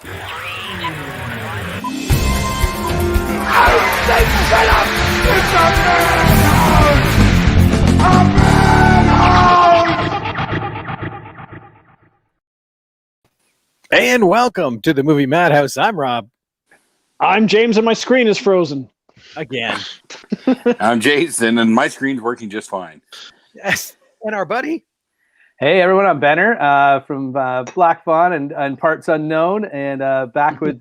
And welcome to the Movie Madhouse. I'm Rob. I'm James, and my screen is frozen. Again. I'm Jason, and my screen's working just fine. Yes. And our buddy. Hey, everyone. I'm Benner from Black Fawn and Parts Unknown, and back with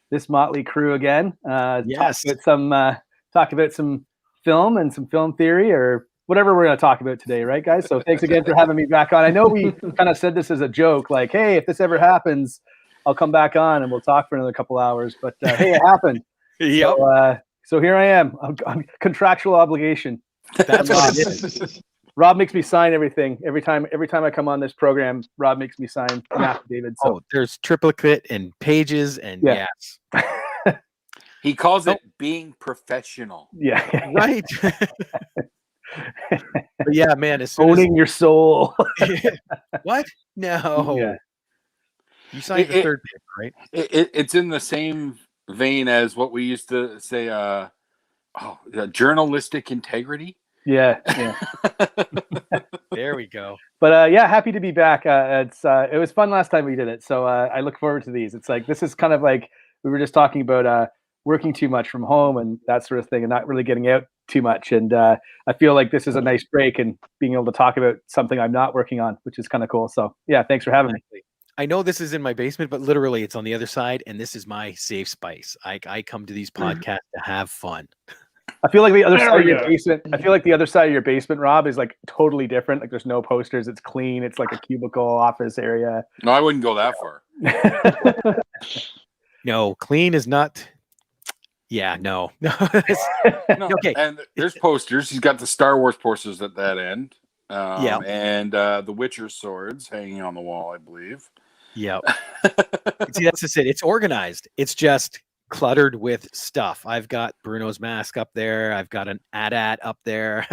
this motley crew again. Yes. Talk about some film and some film theory or whatever we're going to talk about today, right, guys? So thanks again for having me back on. I know we kind of said this as a joke, like, hey, if this ever happens, I'll come back on and we'll talk for another couple hours. But hey, it happened. Yep. So here I am. I'm contractual obligation. That's what it is. Rob makes me sign everything every time I come on this program. Rob makes me sign an affidavit. So there's triplicate and pages and yes. He calls it being professional. Yeah. Right. But yeah, man, as soon owning your soul. What? No. Yeah. You signed the third paper, right? It's in the same vein as what we used to say, journalistic integrity. Yeah. There we go. But happy to be back. It was fun last time we did it, so I look forward to these. It's like this is kind of like we were just talking about working too much from home and that sort of thing, and not really getting out too much. And I feel like this is a nice break and being able to talk about something I'm not working on, which is kind of cool. So yeah, thanks for having me. I know this is in my basement, but literally it's on the other side, and this is my safe space. I come to these podcasts to have fun. I feel like the other side of your basement. I feel like the other side of your basement, Rob, is like totally different. Like there's no posters. It's clean. It's like a cubicle office area. No, I wouldn't go that far. No, clean is not. Yeah, no. No. Okay. And there's posters. He's got the Star Wars posters at that end. Yeah. And the Witcher swords hanging on the wall, I believe. Yeah. See, that's just it. It's organized. It's just cluttered with stuff. I've got Bruno's mask up there. I've got an AT-AT up there.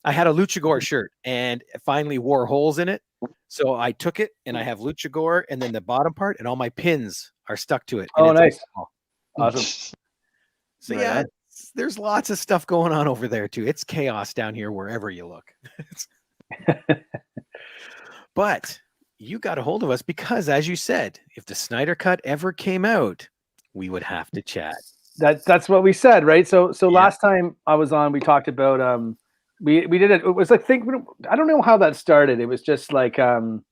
I had a Luchagore shirt and it finally wore holes in it. So I took it and I have Luchagore and then the bottom part and all my pins are stuck to it. Oh, nice. Awesome. So yeah, there's lots of stuff going on over there too. It's chaos down here wherever you look. But you got a hold of us because, as you said, if the Snyder Cut ever came out, we would have to chat. That's what we said, right? So last time I was on, we talked about we did it. It was like I don't know how that started. It was just like we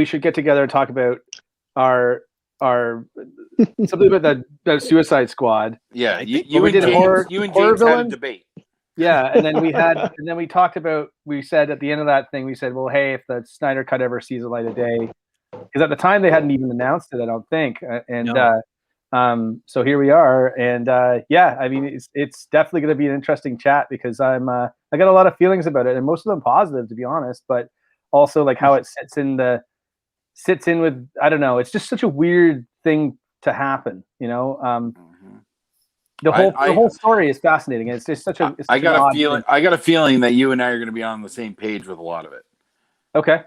should get together and talk about our something about the Suicide Squad. Yeah, you and James had a debate. Yeah, and then we talked about. We said at the end of that thing, we said, well, hey, if the Snyder Cut ever sees the light of day, because at the time they hadn't even announced it, I don't think. So here we are, and I mean, it's definitely going to be an interesting chat because I got a lot of feelings about it, and most of them positive, to be honest, but also like how it sits in with, I don't know, it's just such a weird thing to happen, you know. The whole story is fascinating. It's just such a. I got a feeling that you and I are going to be on the same page with a lot of it. Okay.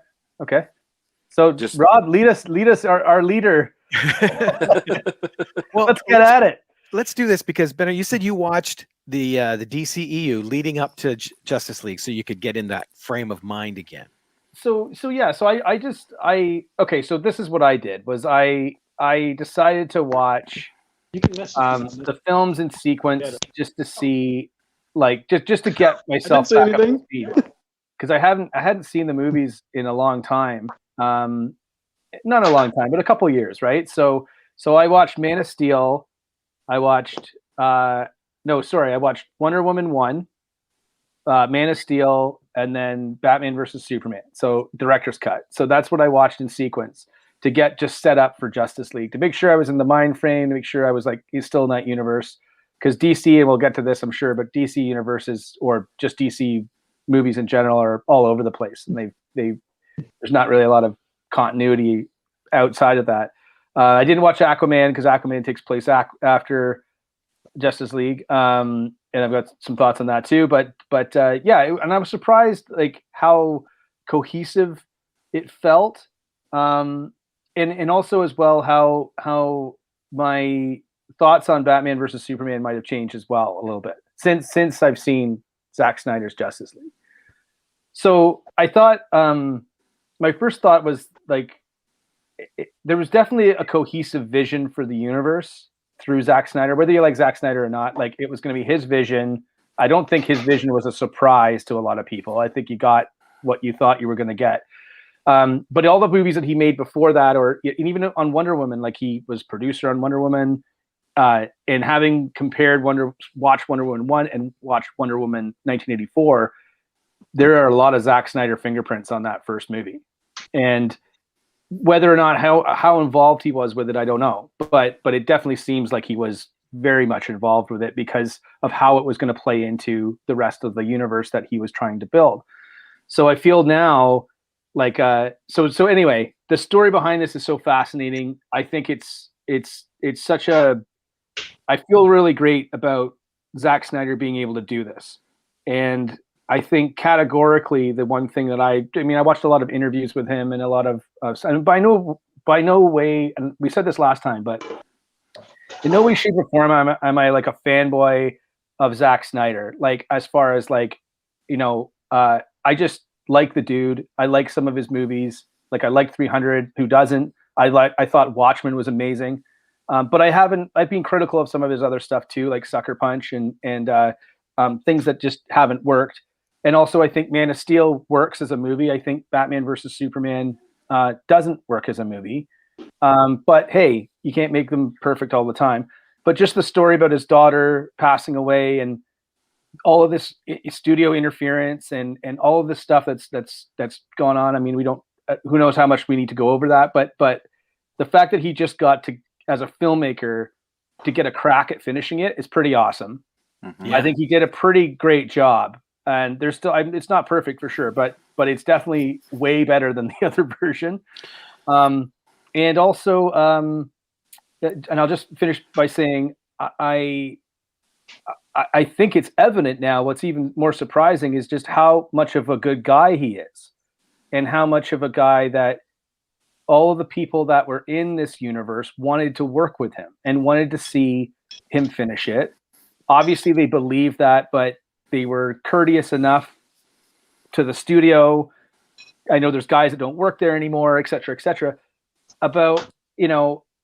So just Rob, lead us, our leader. Well, let's get at it. Let's do this because Benner, you said you watched the DCEU leading up to Justice League, so you could get in that frame of mind again. So this is what I did was I decided to watch the films in sequence just to see, like, just to get myself back up to speed, because I hadn't seen the movies in a long time. Not a long time, but a couple years, right? So I watched Man of Steel. I watched I watched Wonder Woman 1, Man of Steel, and then Batman versus Superman. So director's cut. So that's what I watched in sequence to get just set up for Justice League, to make sure I was in the mind frame, to make sure I was like still in that universe. Because DC, and we'll get to this, I'm sure, but DC universes or just DC movies in general are all over the place, and there's not really a lot of continuity outside of that. I didn't watch Aquaman because Aquaman takes place after Justice League, and I've got some thoughts on that too. But and I was surprised like how cohesive it felt, and also as well how my thoughts on Batman versus Superman might have changed as well a little bit since I've seen Zack Snyder's Justice League. So I thought my first thought was like there was definitely a cohesive vision for the universe through Zack Snyder, whether you like Zack Snyder or not. Like it was going to be his vision. I don't think his vision was a surprise to a lot of people. I think you got what you thought you were going to get. But all the movies that he made before that, or even on Wonder Woman, like he was producer on Wonder Woman, and having compared watch Wonder Woman 1 and watch Wonder Woman 1984, there are a lot of Zack Snyder fingerprints on that first movie. And whether or not how involved he was with it, I don't know. But it definitely seems like he was very much involved with it because of how it was going to play into the rest of the universe that he was trying to build. So I feel now like so anyway, the story behind this is so fascinating. I think it's such a I feel really great about Zack Snyder being able to do this. And I think categorically the one thing that I watched a lot of interviews with him and a lot of and by no way, and we said this last time, but in no way, shape, or form am I like a fanboy of Zack Snyder. Like as far as like, I just like the dude. I like some of his movies. Like I like 300. Who doesn't? I thought Watchmen was amazing. But I've been critical of some of his other stuff too, like Sucker Punch and things that just haven't worked. And also I think Man of Steel works as a movie. I think Batman versus Superman doesn't work as a movie. But hey, you can't make them perfect all the time. But just the story about his daughter passing away and all of this studio interference and all of this stuff that's going on. I mean, we don't, who knows how much we need to go over that, but the fact that he just got to, as a filmmaker, to get a crack at finishing it is pretty awesome. Mm-hmm. Yeah. I think he did a pretty great job, and there's still, it's not perfect for sure, but it's definitely way better than the other version. And also, and I'll just finish by saying, I think it's evident now. What's even more surprising is just how much of a good guy he is, and how much of a guy that all of the people that were in this universe wanted to work with him and wanted to see him finish it. Obviously, they believed that, but they were courteous enough to the studio. I know there's guys that don't work there anymore, et cetera, about,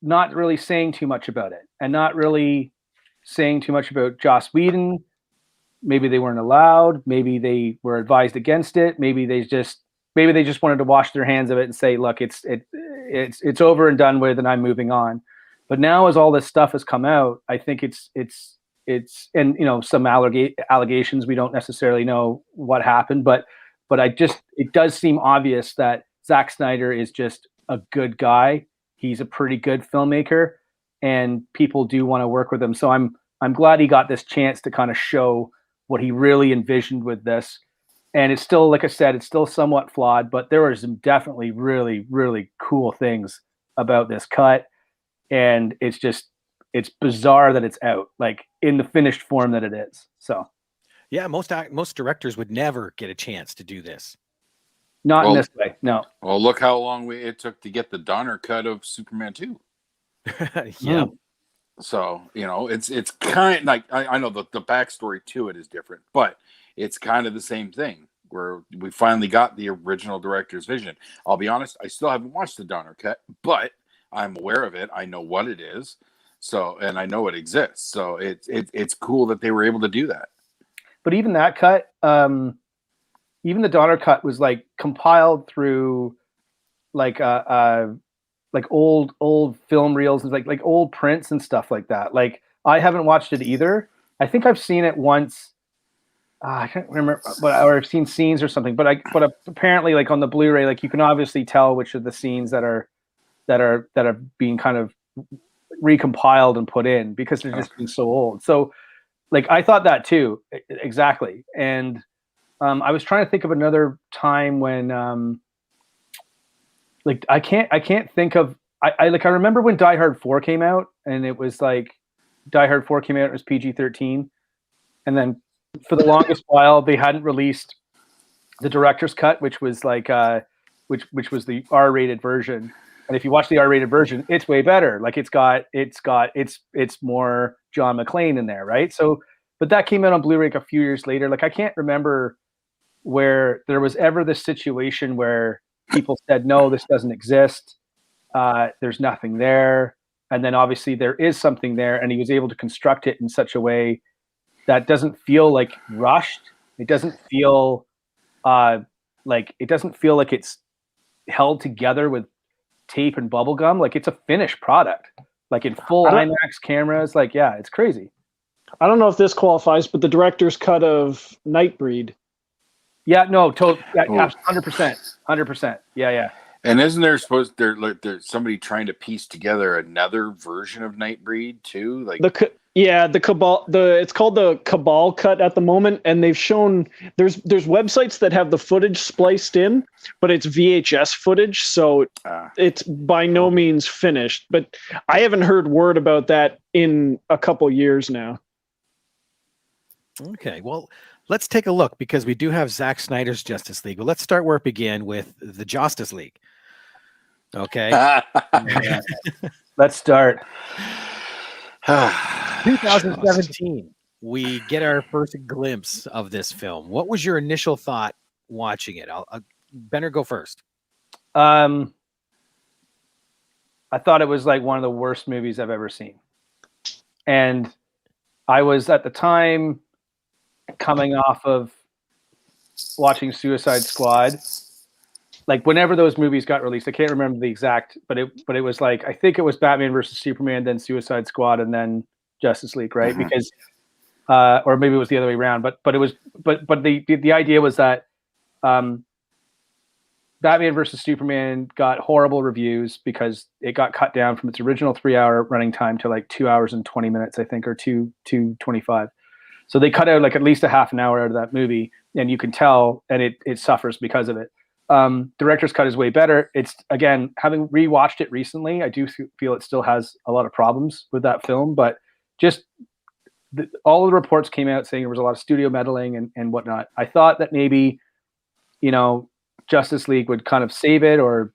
not really saying too much about it and not really saying too much about Joss Whedon. Maybe they weren't allowed. Maybe they were advised against it. Maybe they just wanted to wash their hands of it and say, look, it's over and done with, and I'm moving on. But now, as all this stuff has come out, I think it's and some allegations, we don't necessarily know what happened, but it does seem obvious that Zack Snyder is just a good guy. He's a pretty good filmmaker, and people do want to work with him. So I'm glad he got this chance to kind of show what he really envisioned with this. And it's still, like I said, it's still somewhat flawed, but there are some definitely really, really cool things about this cut. And it's bizarre that it's out, like in the finished form that it is. So, yeah, most directors would never get a chance to do this. Not in this way, no. Well, look how long it took to get the Donner cut of Superman 2. Yeah. So, it's kind of like, I know the backstory to it is different, but it's kind of the same thing where we finally got the original director's vision. I'll be honest, I still haven't watched the Donner cut, but I'm aware of it. I know what it is. So, and I know it exists. So it's cool that they were able to do that. But even that cut, even the Donner cut was like compiled through like old film reels and like old prints and stuff like that. Like I haven't watched it either. I think I've seen it once. I can't remember, or I've seen scenes or something. But apparently, like on the Blu-ray, like you can obviously tell which of the scenes that are being kind of recompiled and put in because they're just being so old. So, like I thought that too, exactly. And I was trying to think of another time when, like I can't think of. I remember when Die Hard 4 came out, and it was like Die Hard 4 came out. It was PG-13, and then for the longest while they hadn't released the director's cut, which was like which was the R-rated version. And if you watch the R-rated version, it's way better. Like it's more John McClane in there, right? So, but that came out on Blu-ray a few years later. Like I can't remember where there was ever this situation where people said, no, this doesn't exist. There's nothing there. And then obviously there is something there, and he was able to construct it in such a way that doesn't feel like rushed. It doesn't feel like it's held together with tape and bubble gum. Like it's a finished product, like in full IMAX cameras. Like, yeah, it's crazy. I don't know if this qualifies, but the director's cut of Nightbreed. Yeah, no, 100%. Yeah. And isn't there there's somebody trying to piece together another version of Nightbreed too? Like the Cabal, it's called the Cabal cut at the moment, and they've shown there's websites that have the footage spliced in, but it's VHS footage, so it's by no means finished. But I haven't heard word about that in a couple years now. Okay, well, let's take a look, because we do have Zack Snyder's Justice League. Well, let's start where it began with the Justice League. Okay. Let's start. 2017, we get our first glimpse of this film. What was your initial thought watching it? Benner, go first. I thought it was like one of the worst movies I've ever seen. And I was at the time coming off of watching Suicide Squad. Like whenever those movies got released, I can't remember the exact, but it was like, I think it was Batman versus Superman, then Suicide Squad, and then Justice League, right? Mm-hmm. Because, or maybe it was the other way around, but the idea was that Batman versus Superman got horrible reviews because it got cut down from its original 3-hour running time to like 2 hours and 20 minutes, I think, or 2:25. So they cut out like at least a half an hour out of that movie, and you can tell, and it suffers because of it. Director's cut is way better. It's, again, having rewatched it recently, I do feel it still has a lot of problems with that film, but just all the reports came out saying there was a lot of studio meddling and whatnot. I thought that maybe, Justice League would kind of save it or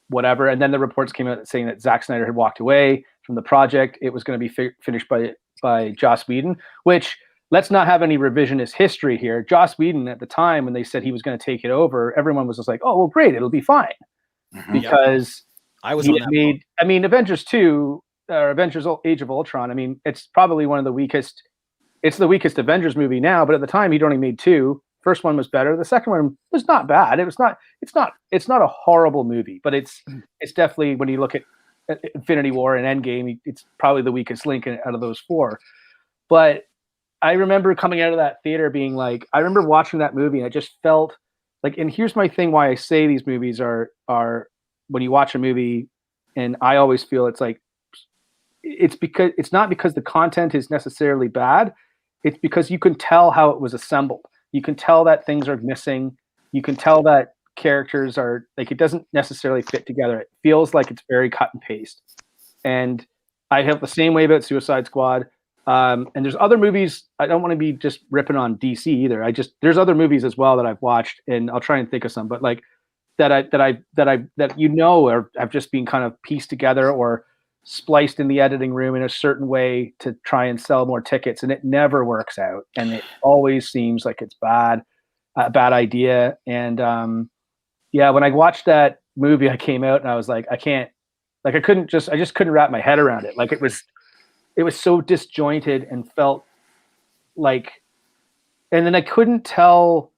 whatever. And then the reports came out saying that Zack Snyder had walked away from the project. It was going to be finished by Joss Whedon, which, let's not have any revisionist history here. Joss Whedon, at the time when they said he was going to take it over, everyone was just like, "Oh, well, great, it'll be fine," because I was on that made. I mean, Avengers 2, or Avengers: Age of Ultron. I mean, it's probably one of the weakest. It's the weakest Avengers movie now, but at the time he'd only made 2. First one was better. The second one was not bad. It's not a horrible movie, but it's definitely, when you look at Infinity War and Endgame, it's probably the weakest link out of those 4. But I remember coming out of that theater being like, I remember watching that movie and I just felt like, and here's my thing why I say these movies are when you watch a movie, and I always feel it's like, it's not because the content is necessarily bad. It's because you can tell how it was assembled. You can tell that things are missing. You can tell that characters are like, it doesn't necessarily fit together. It feels like it's very cut and paste. And I have the same way about Suicide Squad. And there's other movies. I don't want to be just ripping on DC either. There's other movies as well that I've watched, and I'll try and think of some, but like that have just been kind of pieced together or spliced in the editing room in a certain way to try and sell more tickets, and it never works out, and it always seems like it's a bad idea. And when I watched that movie, I came out and I was like, I just couldn't wrap my head around it. Like it was so disjointed and felt like, and then I couldn't tell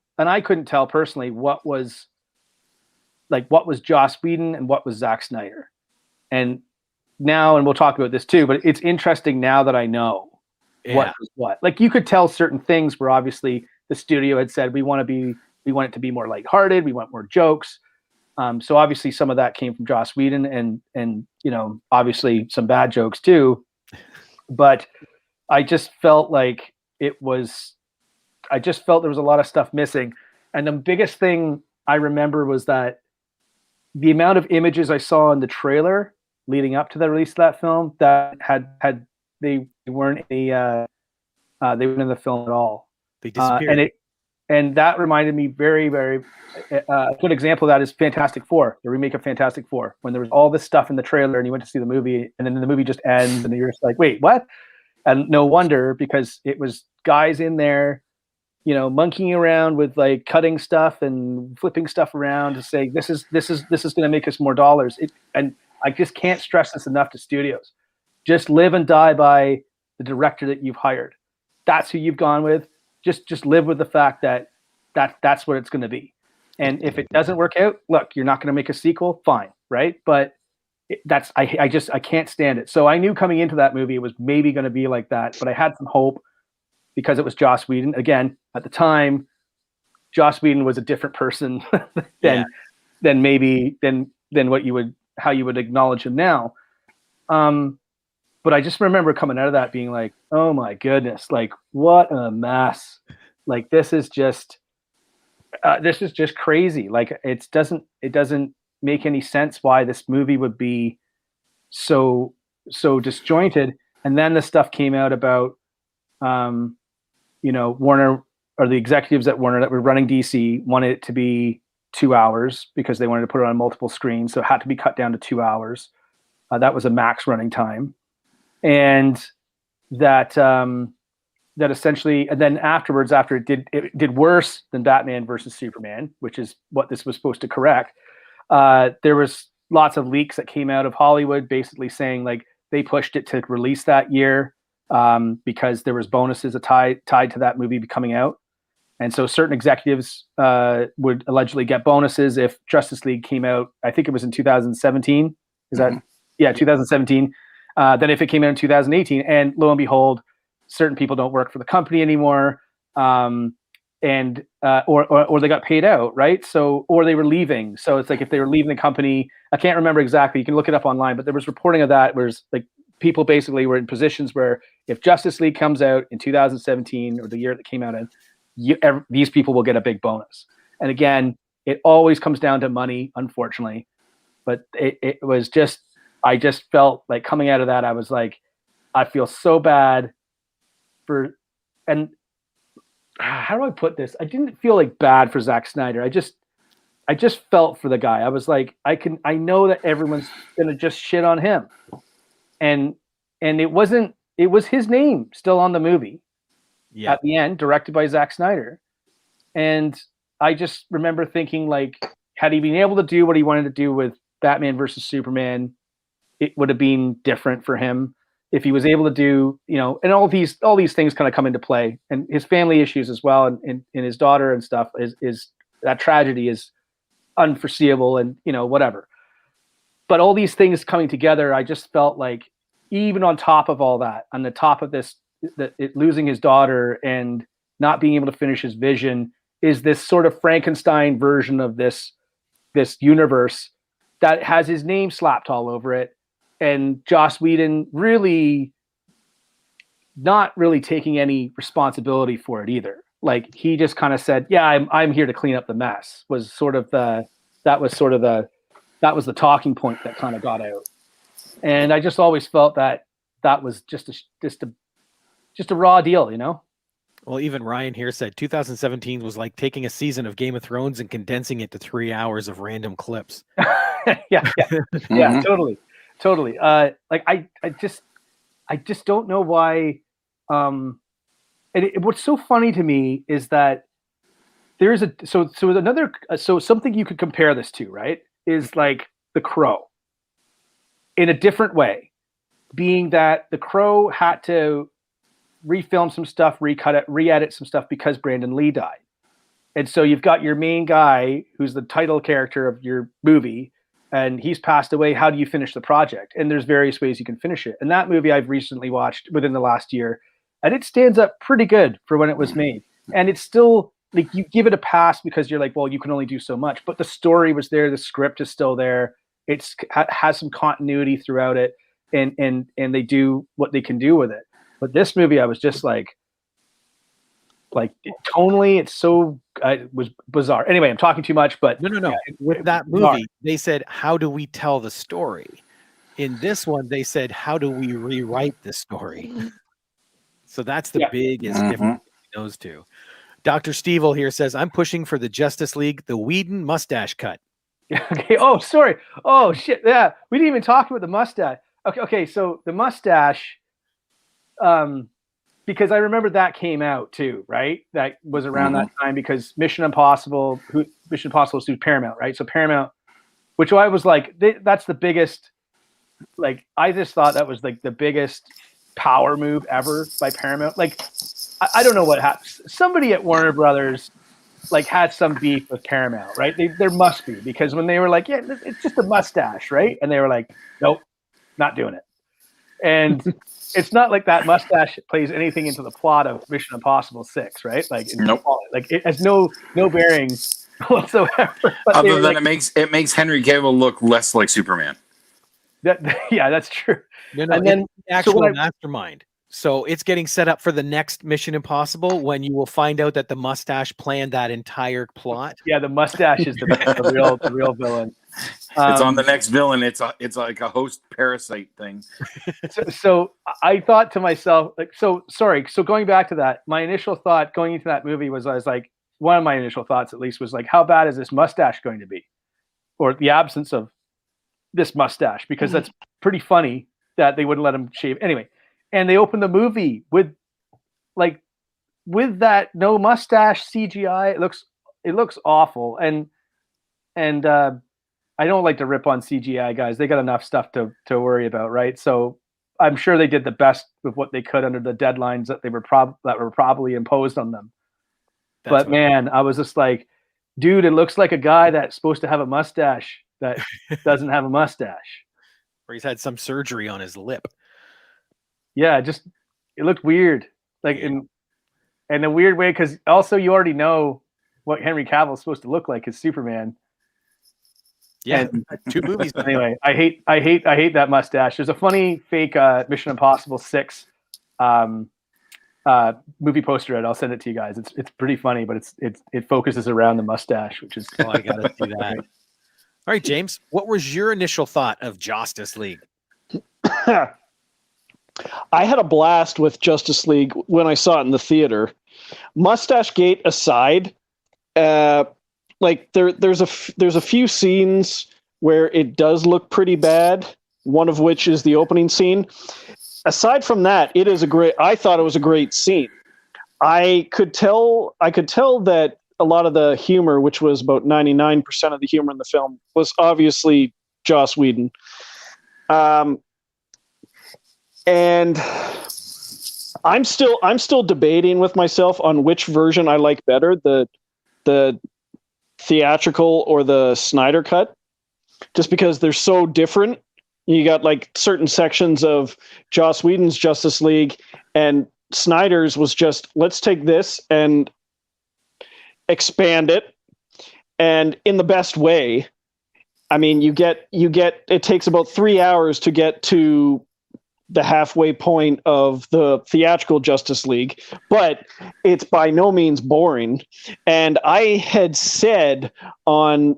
personally what was Joss Whedon and what was Zack Snyder. And now, and we'll talk about this too, but it's interesting now that I know what was what. Like you could tell certain things where obviously the studio had said, we want it to be more lighthearted. We want more jokes. So obviously some of that came from Joss Whedon and obviously some bad jokes too. But I just felt like there was a lot of stuff missing. And the biggest thing I remember was that the amount of images I saw in the trailer leading up to the release of that film that they weren't in the film at all. They disappeared. And that reminded me very, very a good example of that is Fantastic Four, the remake of Fantastic Four, when there was all this stuff in the trailer and you went to see the movie and then the movie just ends and you're just like, wait, what? And no wonder, because it was guys in there, monkeying around with like cutting stuff and flipping stuff around to say, this is going to make us more dollars. And I just can't stress this enough to studios. Just live and die by the director that you've hired. That's who you've gone with. Just live with the fact that that's what it's going to be. And if it doesn't work out, look, you're not going to make a sequel, fine, right? But I can't stand it. So I knew coming into that movie it was maybe going to be like that, but I had some hope because it was Joss Whedon. Again, at the time, Joss Whedon was a different person than how you would acknowledge him now. But I just remember coming out of that being like, oh my goodness, like what a mess. Like this is just crazy. Like it doesn't make any sense why this movie would be so disjointed. And then the stuff came out about Warner, or the executives at Warner that were running DC wanted it to be 2 hours because they wanted to put it on multiple screens. So it had to be cut down to 2 hours. That was a max running time. And that essentially, and then afterwards, after it did worse than Batman versus Superman, which is what this was supposed to correct. There was lots of leaks that came out of Hollywood, basically saying like they pushed it to release that year because there was bonuses tied to that movie coming out, and so certain executives would allegedly get bonuses if Justice League came out. I think it was in 2017. Is that 2017? Then if it came out in 2018, and lo and behold, certain people don't work for the company anymore, or they got paid out, right? So, or they were leaving. So it's like if they were leaving the company, I can't remember exactly. You can look it up online, but there was reporting of that where like people basically were in positions where if Justice League comes out in 2017 or the year that came out in, these people will get a big bonus. And again, it always comes down to money, unfortunately. But it was just, I just felt like coming out of that, I was like, I feel so bad and how do I put this? I didn't feel like bad for Zack Snyder. I just felt for the guy. I was like, I know that everyone's going to just shit on him. And it was his name still on the movie at the end, directed by Zack Snyder. And I just remember thinking like, had he been able to do what he wanted to do with Batman versus Superman, it would have been different for him. If he was able to do, and all these things kind of come into play, and his family issues as well, and his daughter and stuff is that tragedy is unforeseeable and whatever. But all these things coming together, I just felt like even on top of all that, on the top of this, losing his daughter and not being able to finish his vision is this sort of Frankenstein version of this universe that has his name slapped all over it. And Joss Whedon really not really taking any responsibility for it either. Like he just kind of said, "Yeah, I'm here to clean up the mess." Was that was the talking point that kind of got out. And I just always felt that was just a raw deal, Well, even Ryan here said 2017 was like taking a season of Game of Thrones and condensing it to 3 hours of random clips. Yeah, totally. Like I just don't know why. What's so funny to me is that there is something you could compare this to, right? Is like The Crow in a different way, being that The Crow had to refilm some stuff, recut it, re-edit some stuff because Brandon Lee died. And so you've got your main guy who's the title character of your movie, and he's passed away. How do you finish the project? And there's various ways you can finish it. And that movie I've recently watched within the last year, and it stands up pretty good for when it was made. And it's still like you give it a pass because you're like, well, you can only do so much. But the story was there. The script is still there. It has some continuity throughout it, and they do what they can do with it. But this movie, I was just like tonally, it was bizarre. Anyway, I'm talking too much, but no. With that movie, they said, "How do we tell the story?" In this one, they said, "How do we rewrite the story?" So that's the biggest difference between those two. Dr. Stevel here says, I'm pushing for the Justice League, the Whedon mustache cut. Okay. Oh, sorry. Oh, shit. Yeah. We didn't even talk about the mustache. Okay. So the mustache, because I remember that came out too, right? That was around that time because Mission Impossible sued Paramount, right? So Paramount, which I was like, that's the biggest, like, I just thought that was like the biggest power move ever by Paramount. Like, I don't know what happened. Somebody at Warner Brothers like had some beef with Paramount, right? There must be, because when they were like, yeah, it's just a mustache, right? And they were like, nope, not doing it. And it's not like that mustache plays anything into the plot of Mission Impossible 6, right? Like, nope. Like it has no bearing whatsoever. Other than like, it makes Henry Cavill look less like Superman. Yeah, that's true. No, and then actual mastermind. So it's getting set up for the next Mission Impossible when you will find out that the mustache planned that entire plot. Yeah, the mustache is the real villain. It's on the next villain. It's like a host parasite thing. So I thought to myself, like, so going back to that, my initial thought going into that movie was, I was like, one of my initial thoughts at least was like, how bad is this mustache going to be? Or the absence of this mustache, because that's pretty funny that they wouldn't let him shave. Anyway. And they opened the movie with that no mustache CGI. It looks awful. And I don't like to rip on CGI guys. They got enough stuff to worry about, right? So I'm sure they did the best with what they could under the deadlines that were probably imposed on them. But man, I was just like, dude, it looks like a guy that's supposed to have a mustache that doesn't have a mustache. Or he's had some surgery on his lip. Yeah, it looked weird, like in a weird way, because also you already know what Henry Cavill is supposed to look like as Superman. Yeah, and 2 movies. Anyway, I hate that mustache. There's a funny fake Mission Impossible 6 movie poster out. I'll send it to you guys. It's pretty funny, but it focuses around the mustache, which is I gotta see that. All right, James, what was your initial thought of Justice League? I had a blast with Justice League when I saw it in the theater. Mustache Gate aside, like there's a few scenes where it does look pretty bad. One of which is the opening scene. Aside from that, I thought it was a great scene. I could tell that a lot of the humor, which was about 99% of the humor in the film, was obviously Joss Whedon. And I'm still debating with myself on which version I like better, the theatrical or the Snyder cut, just because they're so different. You got like certain sections of Joss Whedon's Justice League, and Snyder's was just, let's take this and expand it, and in the best way. I mean, you get it takes about 3 hours to get to the halfway point of the theatrical Justice League, but it's by no means boring. And I had said on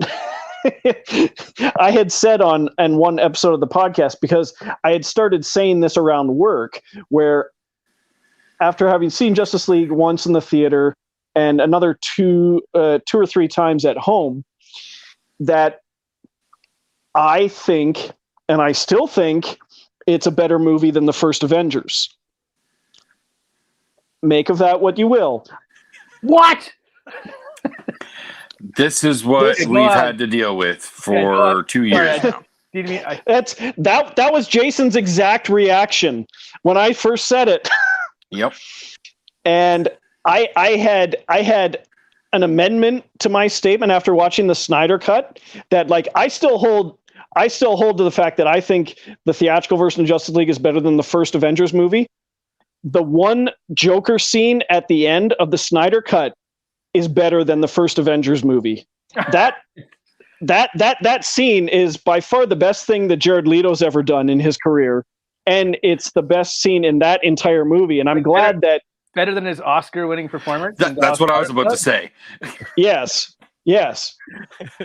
one episode of the podcast, because I had started saying this around work, where after having seen Justice League once in the theater and another two or three times at home, that I think, and I still think, it's a better movie than the first Avengers. Make of that what you will. What? This is what we've had to deal with for 2 years now. That was Jason's exact reaction when I first said it. Yep. And I had an amendment to my statement after watching the Snyder cut that, like, I still hold to the fact that I think the theatrical version of Justice League is better than the first Avengers movie. The one Joker scene at the end of the Snyder cut is better than the first Avengers movie. That scene is by far the best thing that Jared Leto's ever done in his career. And it's the best scene in that entire movie. And I'm glad that... Better than his Oscar-winning performance? That's what I was about to say. Yes.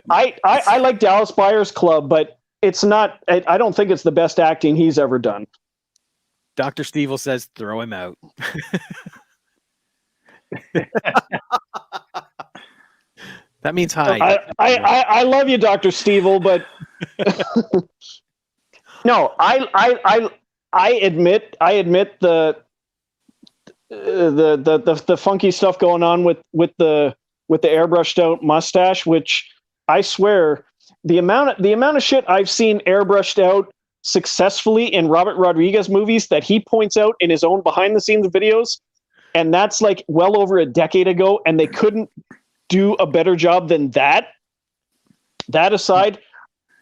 I like Dallas Buyers Club, but it's not... I don't think it's the best acting he's ever done. Dr. Stevel says, throw him out. That means hi. I love you, Dr. Stevel, but no, I admit the funky stuff going on with the airbrushed out mustache, which I swear the amount of shit I've seen airbrushed out successfully in Robert Rodriguez movies that he points out in his own behind the scenes videos, and that's like well over a decade ago, and they couldn't do a better job than that. That aside,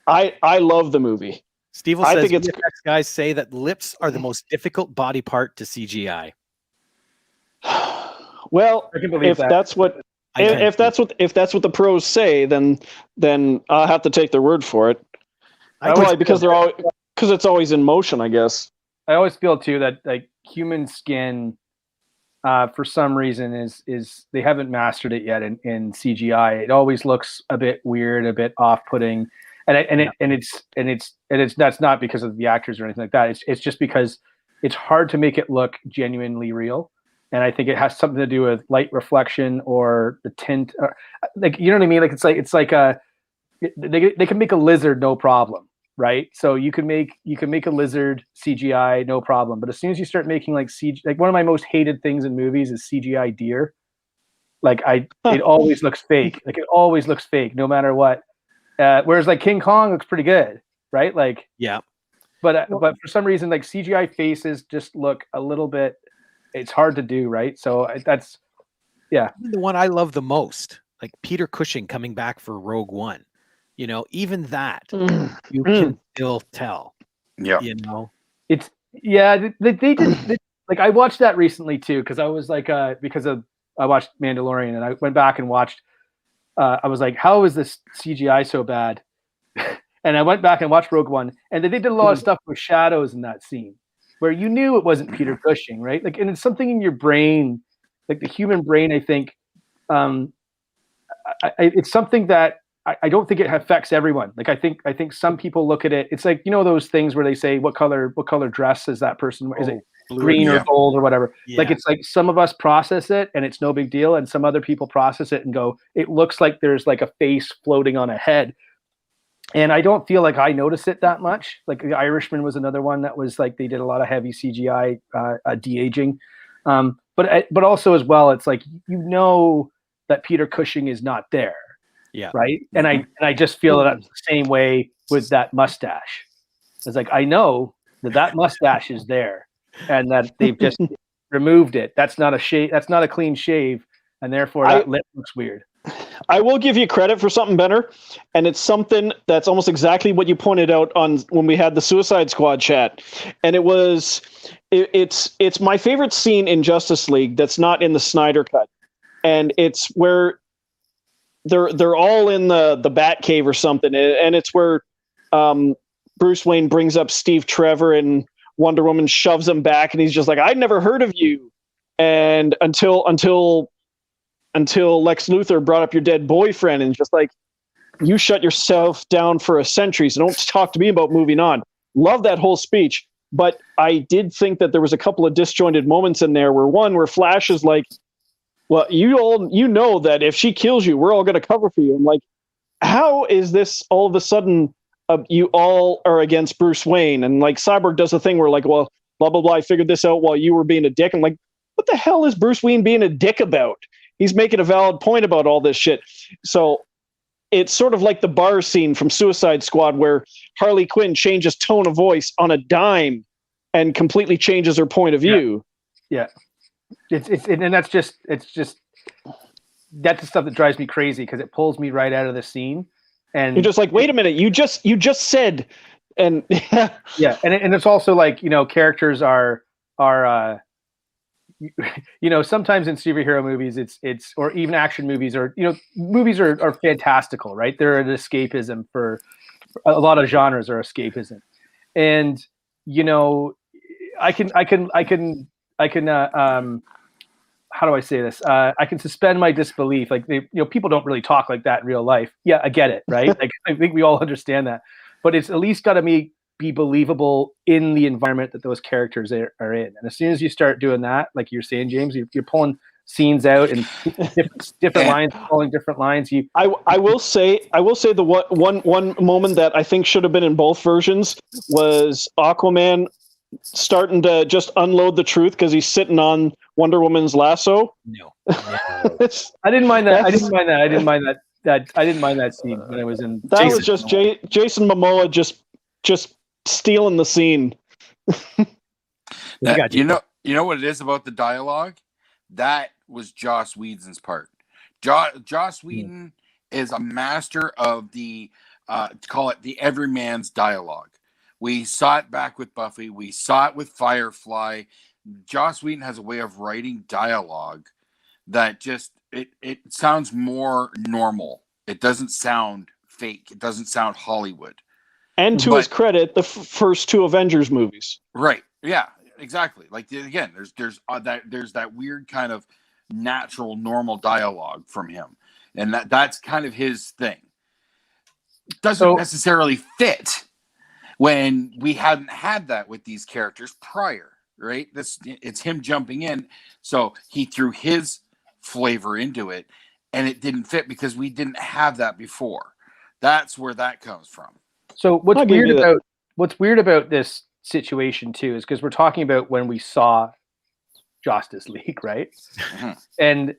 I love the movie. Steve says VFX guys say that lips are the most difficult body part to CGI. Well, if that's what the pros say, then I'll have to take their word for it. Because it's always in motion, I guess. I always feel too that like human skin, for some reason, is they haven't mastered it yet in CGI. It always looks a bit weird, a bit off-putting, and it's that's not because of the actors or anything like that. It's just because it's hard to make it look genuinely real. And I think it has something to do with light reflection or the tint, or, like, you know what I mean? Like it's like they can make a lizard no problem, right? So you can make a lizard CGI no problem. But as soon as you start making like one of my most hated things in movies is CGI deer. Like it always looks fake. Like it always looks fake, no matter what. Whereas like King Kong looks pretty good, right? Like yeah. But for some reason, like CGI faces just look a little bit. It's hard to do, right? So that's, yeah. The one I love the most, like Peter Cushing coming back for Rogue One, you know, even that you can still tell. Yeah, you know, it's they did like I watched that recently too because I was like I watched Mandalorian and I went back and watched. I was like, how is this CGI so bad? And I went back and watched Rogue One, and they did a lot of stuff with shadows in that scene, where you knew it wasn't Peter Cushing, right? Like, and it's something in your brain, like the human brain. I think it's something that I don't think it affects everyone. Like, I think some people look at it. It's like, you know, those things where they say, what color dress is that person? Is it green or gold or whatever? Yeah. Like, it's like some of us process it and it's no big deal, and some other people process it and go, it looks like there's like a face floating on a head. And I don't feel like I notice it that much. Like The Irishman was another one that was like they did a lot of heavy CGI de-aging. But also as well, it's like, you know that Peter Cushing is not there. Yeah. Right. And I just feel that the same way with that mustache. It's like, I know that mustache is there and that they've just removed it. That's not a shave. That's not a clean shave. And therefore that lip looks weird. I will give you credit for something better, and it's something that's almost exactly what you pointed out on when we had the Suicide Squad chat, and it's my favorite scene in Justice League that's not in the Snyder cut, and it's where they're all in the Batcave or something, and it's where Bruce Wayne brings up Steve Trevor and Wonder Woman shoves him back, and he's just like, I'd never heard of you, and until Lex Luthor brought up your dead boyfriend, and just like, you shut yourself down for a century, so don't talk to me about moving on. Love that whole speech. But I did think that there was a couple of disjointed moments in there where Flash is like, well, you know that if she kills you, we're all going to cover for you. I'm like, how is this all of a sudden you all are against Bruce Wayne? And like Cyborg does the thing where like, well, blah, blah, blah, I figured this out while you were being a dick. I'm like, what the hell is Bruce Wayne being a dick about? He's making a valid point about all this shit. So it's sort of like the bar scene from Suicide Squad where Harley Quinn changes tone of voice on a dime and completely changes her point of view. Yeah. And that's the stuff that drives me crazy because it pulls me right out of the scene. And you're just like, wait a minute, you just said, and yeah. And it's also like, you know, characters are you know, sometimes in superhero movies, it's or even action movies, or, you know, movies are fantastical, right? They're an escapism for a lot of genres are escapism. And, you know, I can how do I say this? I can suspend my disbelief. Like, you know, people don't really talk like that in real life. Yeah, I get it, right? Like, I think we all understand that, but it's at least got to be believable in the environment that those characters are in. And as soon as you start doing that, like you're saying, James, you're pulling scenes out and different lines calling different lines. I will say the one moment that I think should have been in both versions was Aquaman starting to just unload the truth because he's sitting on Wonder Woman's lasso. No. I didn't mind that. I didn't mind that scene when I was in. That was just Jason Momoa just stealing the scene. You know what it is about the dialogue? That was Joss Whedon's part. Joss Whedon is a master of the call it the everyman's dialogue. We saw it back with Buffy. We saw it with Firefly. Joss Whedon has a way of writing dialogue that just it sounds more normal. It doesn't sound fake. It doesn't sound Hollywood. And to his credit, the first two Avengers movies. Right. Yeah. Exactly. Like again, there's that weird kind of natural, normal dialogue from him, and that's kind of his thing. Doesn't necessarily fit when we hadn't had that with these characters prior, right? It's him jumping in, so he threw his flavor into it, and it didn't fit because we didn't have that before. That's where that comes from. So what's weird about this situation too is because we're talking about when we saw Justice League, right? Mm-hmm.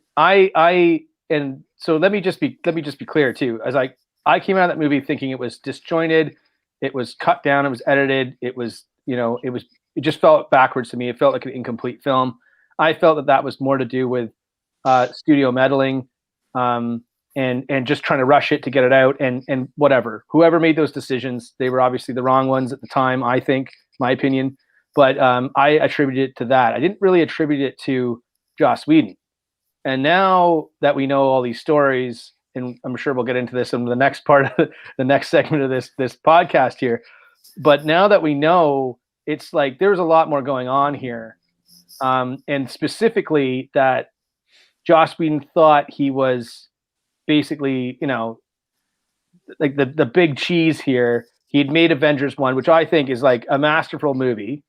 And so let me just be clear too. As I came out of that movie thinking it was disjointed, it was cut down, it was edited, it just felt backwards to me. It felt like an incomplete film. I felt that was more to do with studio meddling, and just trying to rush it to get it out and whatever. Whoever made those decisions, they were obviously the wrong ones at the time, I think, my opinion. But I attributed it to that. I didn't really attribute it to Joss Whedon. And now that we know all these stories, and I'm sure we'll get into this in the next part of the next segment of this podcast here. But now that we know, it's like there's a lot more going on here. And specifically that Joss Whedon thought he was basically, like the big cheese here. He'd made Avengers 1, which I think is like a masterful movie.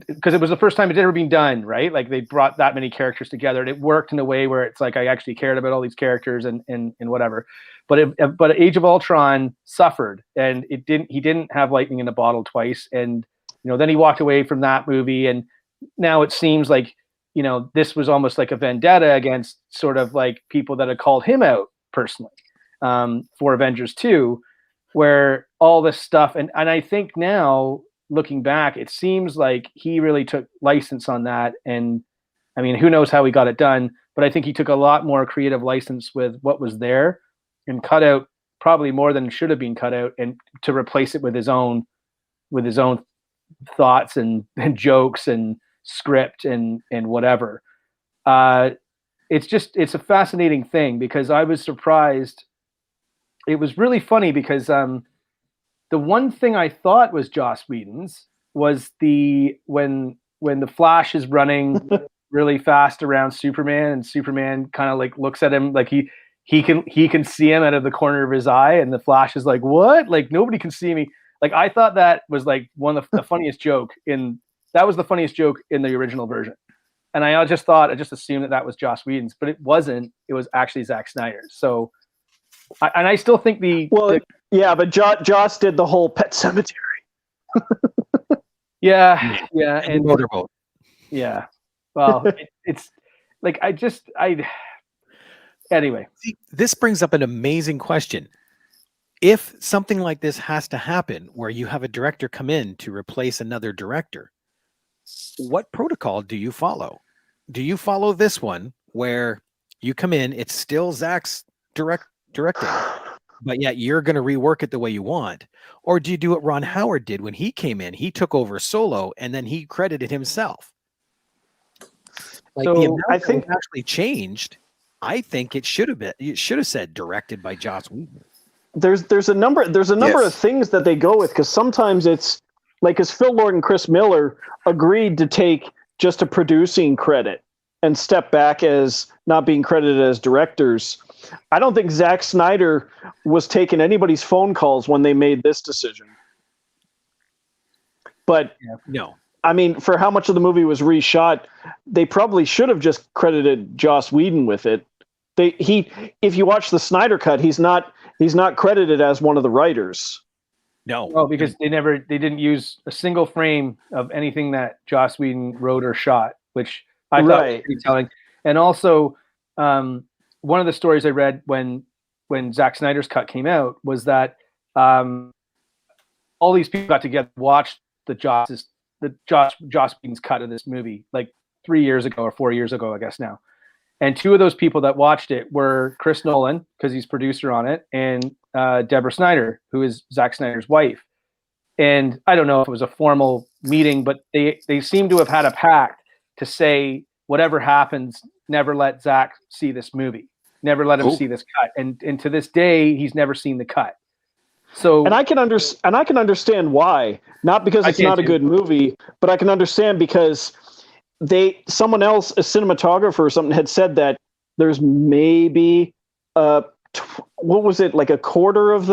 Because it was the first time it had ever been done, right? Like they brought that many characters together, and it worked in a way where it's like I actually cared about all these characters and whatever. But Age of Ultron suffered, and he didn't have lightning in a bottle twice, and then he walked away from that movie, and now it seems like this was almost like a vendetta against sort of like people that had called him out personally for Avengers 2, where all this stuff and I think now, looking back, it seems like he really took license on that. And I mean, who knows how he got it done, but I think he took a lot more creative license with what was there and cut out probably more than should have been cut out, and to replace it with his own thoughts and jokes and script and whatever. It's a fascinating thing because I was surprised. It was really funny because the one thing I thought was Joss Whedon's was when the Flash is running really fast around Superman, and Superman kind of like looks at him like he can see him out of the corner of his eye, and the Flash is like, what? Like nobody can see me. Like I thought that was like one of the funniest joke that was the funniest joke in the original version. And I just assumed that was Joss Whedon's, but it wasn't. It was actually Zack Snyder's. So I still think but Joss did the whole Pet Cemetery. yeah, and motorboat. Yeah, well, it's like anyway. See, this brings up an amazing question. If something like this has to happen, where you have a director come in to replace another director, what protocol do you follow? Do you follow this one where you come in, it's still Zach's directing, but yet you're going to rework it the way you want? Or do you do what Ron Howard did when he came in? He took over solo and then he credited himself. Like so the amount I think actually changed. I think it should have said directed by Joss Whedon. There's a number of things that they go with, because sometimes it's like, as Phil Lord and Chris Miller agreed to take just a producing credit and step back as not being credited as directors. I don't think Zack Snyder was taking anybody's phone calls when they made this decision. But no, I mean, for how much of the movie was reshot, they probably should have just credited Joss Whedon with it. If you watch the Snyder cut, he's not credited as one of the writers. No, because they didn't use a single frame of anything that Joss Whedon wrote or shot, which I thought was pretty telling. And also, one of the stories I read when Zack Snyder's cut came out was that all these people got together, watched Joss Whedon's cut of this movie like 3 years ago or 4 years ago, I guess now. And two of those people that watched it were Chris Nolan, because he's producer on it, and Deborah Snyder, who is Zack Snyder's wife. And I don't know if it was a formal meeting, but they seem to have had a pact to say, whatever happens, never let Zack see this movie. Never let him see this cut. And to this day, he's never seen the cut. So, and I can understand why. Not because it's not a good movie, but I can understand because someone else, a cinematographer or something, had said that there's maybe what was it, like a quarter of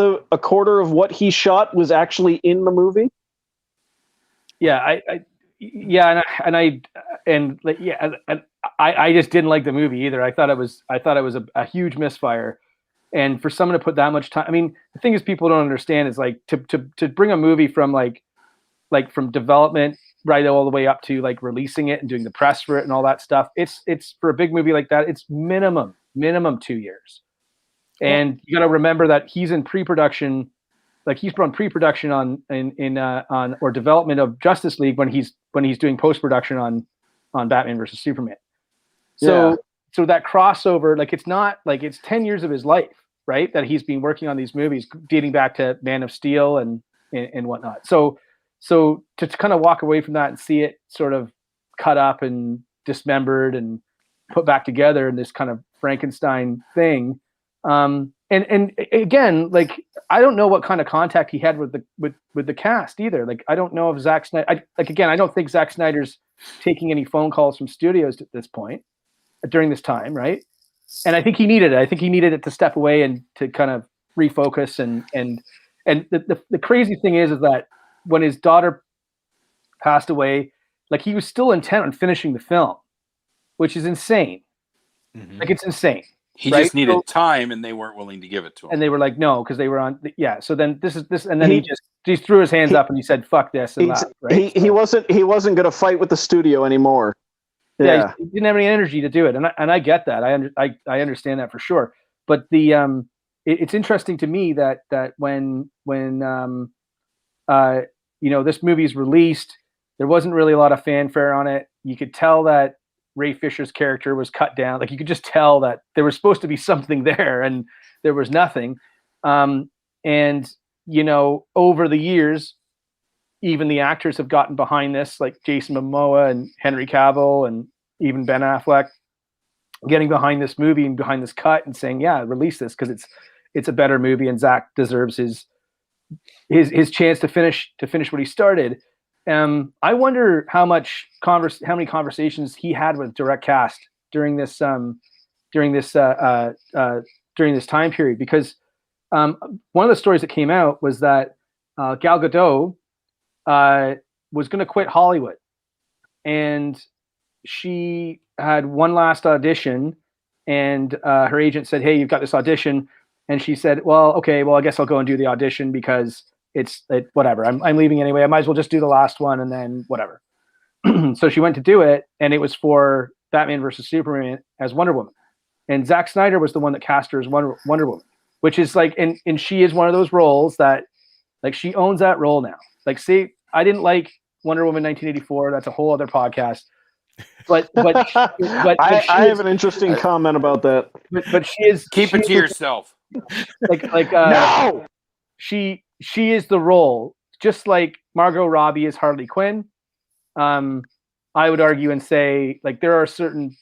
what he shot was actually in the movie. Yeah, I just didn't like the movie either. I thought it was a huge misfire. And for someone to put that much time, I mean, the thing is, people don't understand is like to bring a movie from like from development right all the way up to like releasing it and doing the press for it and all that stuff. It's for a big movie like that, it's minimum 2 years. And you got to remember that he's in pre-production, like he's on pre-production on or development of Justice League when he's doing post-production on Batman versus Superman. So that crossover, like it's not like it's 10 years of his life, right? That he's been working on these movies dating back to Man of Steel and whatnot. So to kind of walk away from that and see it sort of cut up and dismembered and put back together in this kind of Frankenstein thing. And again, like, I don't know what kind of contact he had with the cast either. Like, I don't know if Zack Snyder, I don't think Zack Snyder's taking any phone calls from studios at this point during this time. Right. And I think he needed it. I think he needed it to step away and to kind of refocus. And the crazy thing is that when his daughter passed away, like, he was still intent on finishing the film, which is insane. Mm-hmm. Like, it's insane. He just needed time, and they weren't willing to give it to him. And they were like, no, because they were on. Yeah. So then this, and then he threw his hands up and he said, "Fuck this," and left. Right? He wasn't going to fight with the studio anymore. Yeah, he didn't have any energy to do it, and I get that. I understand that for sure. But it's interesting to me that when this movie's released, there wasn't really a lot of fanfare on it. You could tell that Ray Fisher's character was cut down. Like, you could just tell that there was supposed to be something there, and there was nothing. And over the years, even the actors have gotten behind this, like Jason Momoa and Henry Cavill and even Ben Affleck, getting behind this movie and behind this cut and saying, "Yeah, release this because it's a better movie, and Zack deserves his chance to finish what he started." I wonder how many conversations he had with direct cast during this time period, because one of the stories that came out was that Gal Gadot was going to quit Hollywood, and she had one last audition, and her agent said, "Hey, you've got this audition," and she said, "Well, okay, well, I guess I'll go and do the audition because whatever. I'm leaving anyway. I might as well just do the last one and then whatever." So she went to do it, and it was for Batman versus Superman as Wonder Woman, and Zack Snyder was the one that cast her as Wonder Woman, which is like, and she is one of those roles that, like, she owns that role now. Like, see, I didn't like Wonder Woman 1984. That's a whole other podcast. But I have an interesting comment about that. But she is keep it to yourself. No. She is the role, just like Margot Robbie is Harley Quinn. I would argue and say, like, there are certain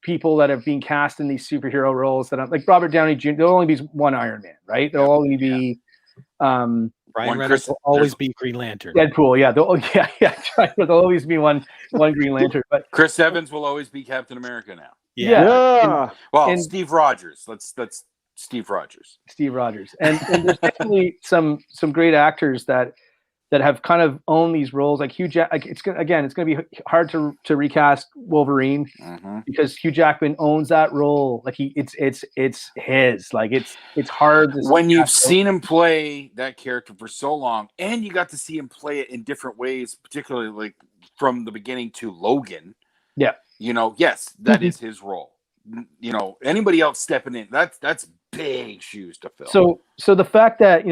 people that have been cast in these superhero roles that like Robert Downey Jr. There'll only be one Iron Man, right? There'll only be Ryan Reynolds will always be Green Lantern. Deadpool, yeah. There'll always be one Green Lantern. But Chris Evans will always be Captain America now. Yeah. And Steve Rogers. Let's Steve Rogers. Steve Rogers. And there's definitely some great actors that that have kind of owned these roles. Like it's going to be hard to recast Wolverine because Hugh Jackman owns that role. Like it's his. Like it's hard to when you've seen him play that character for so long, and you got to see him play it in different ways, particularly like from the beginning to Logan. Yeah, yes, that is his role. Anybody else stepping in, that's big shoes to fill. So the fact that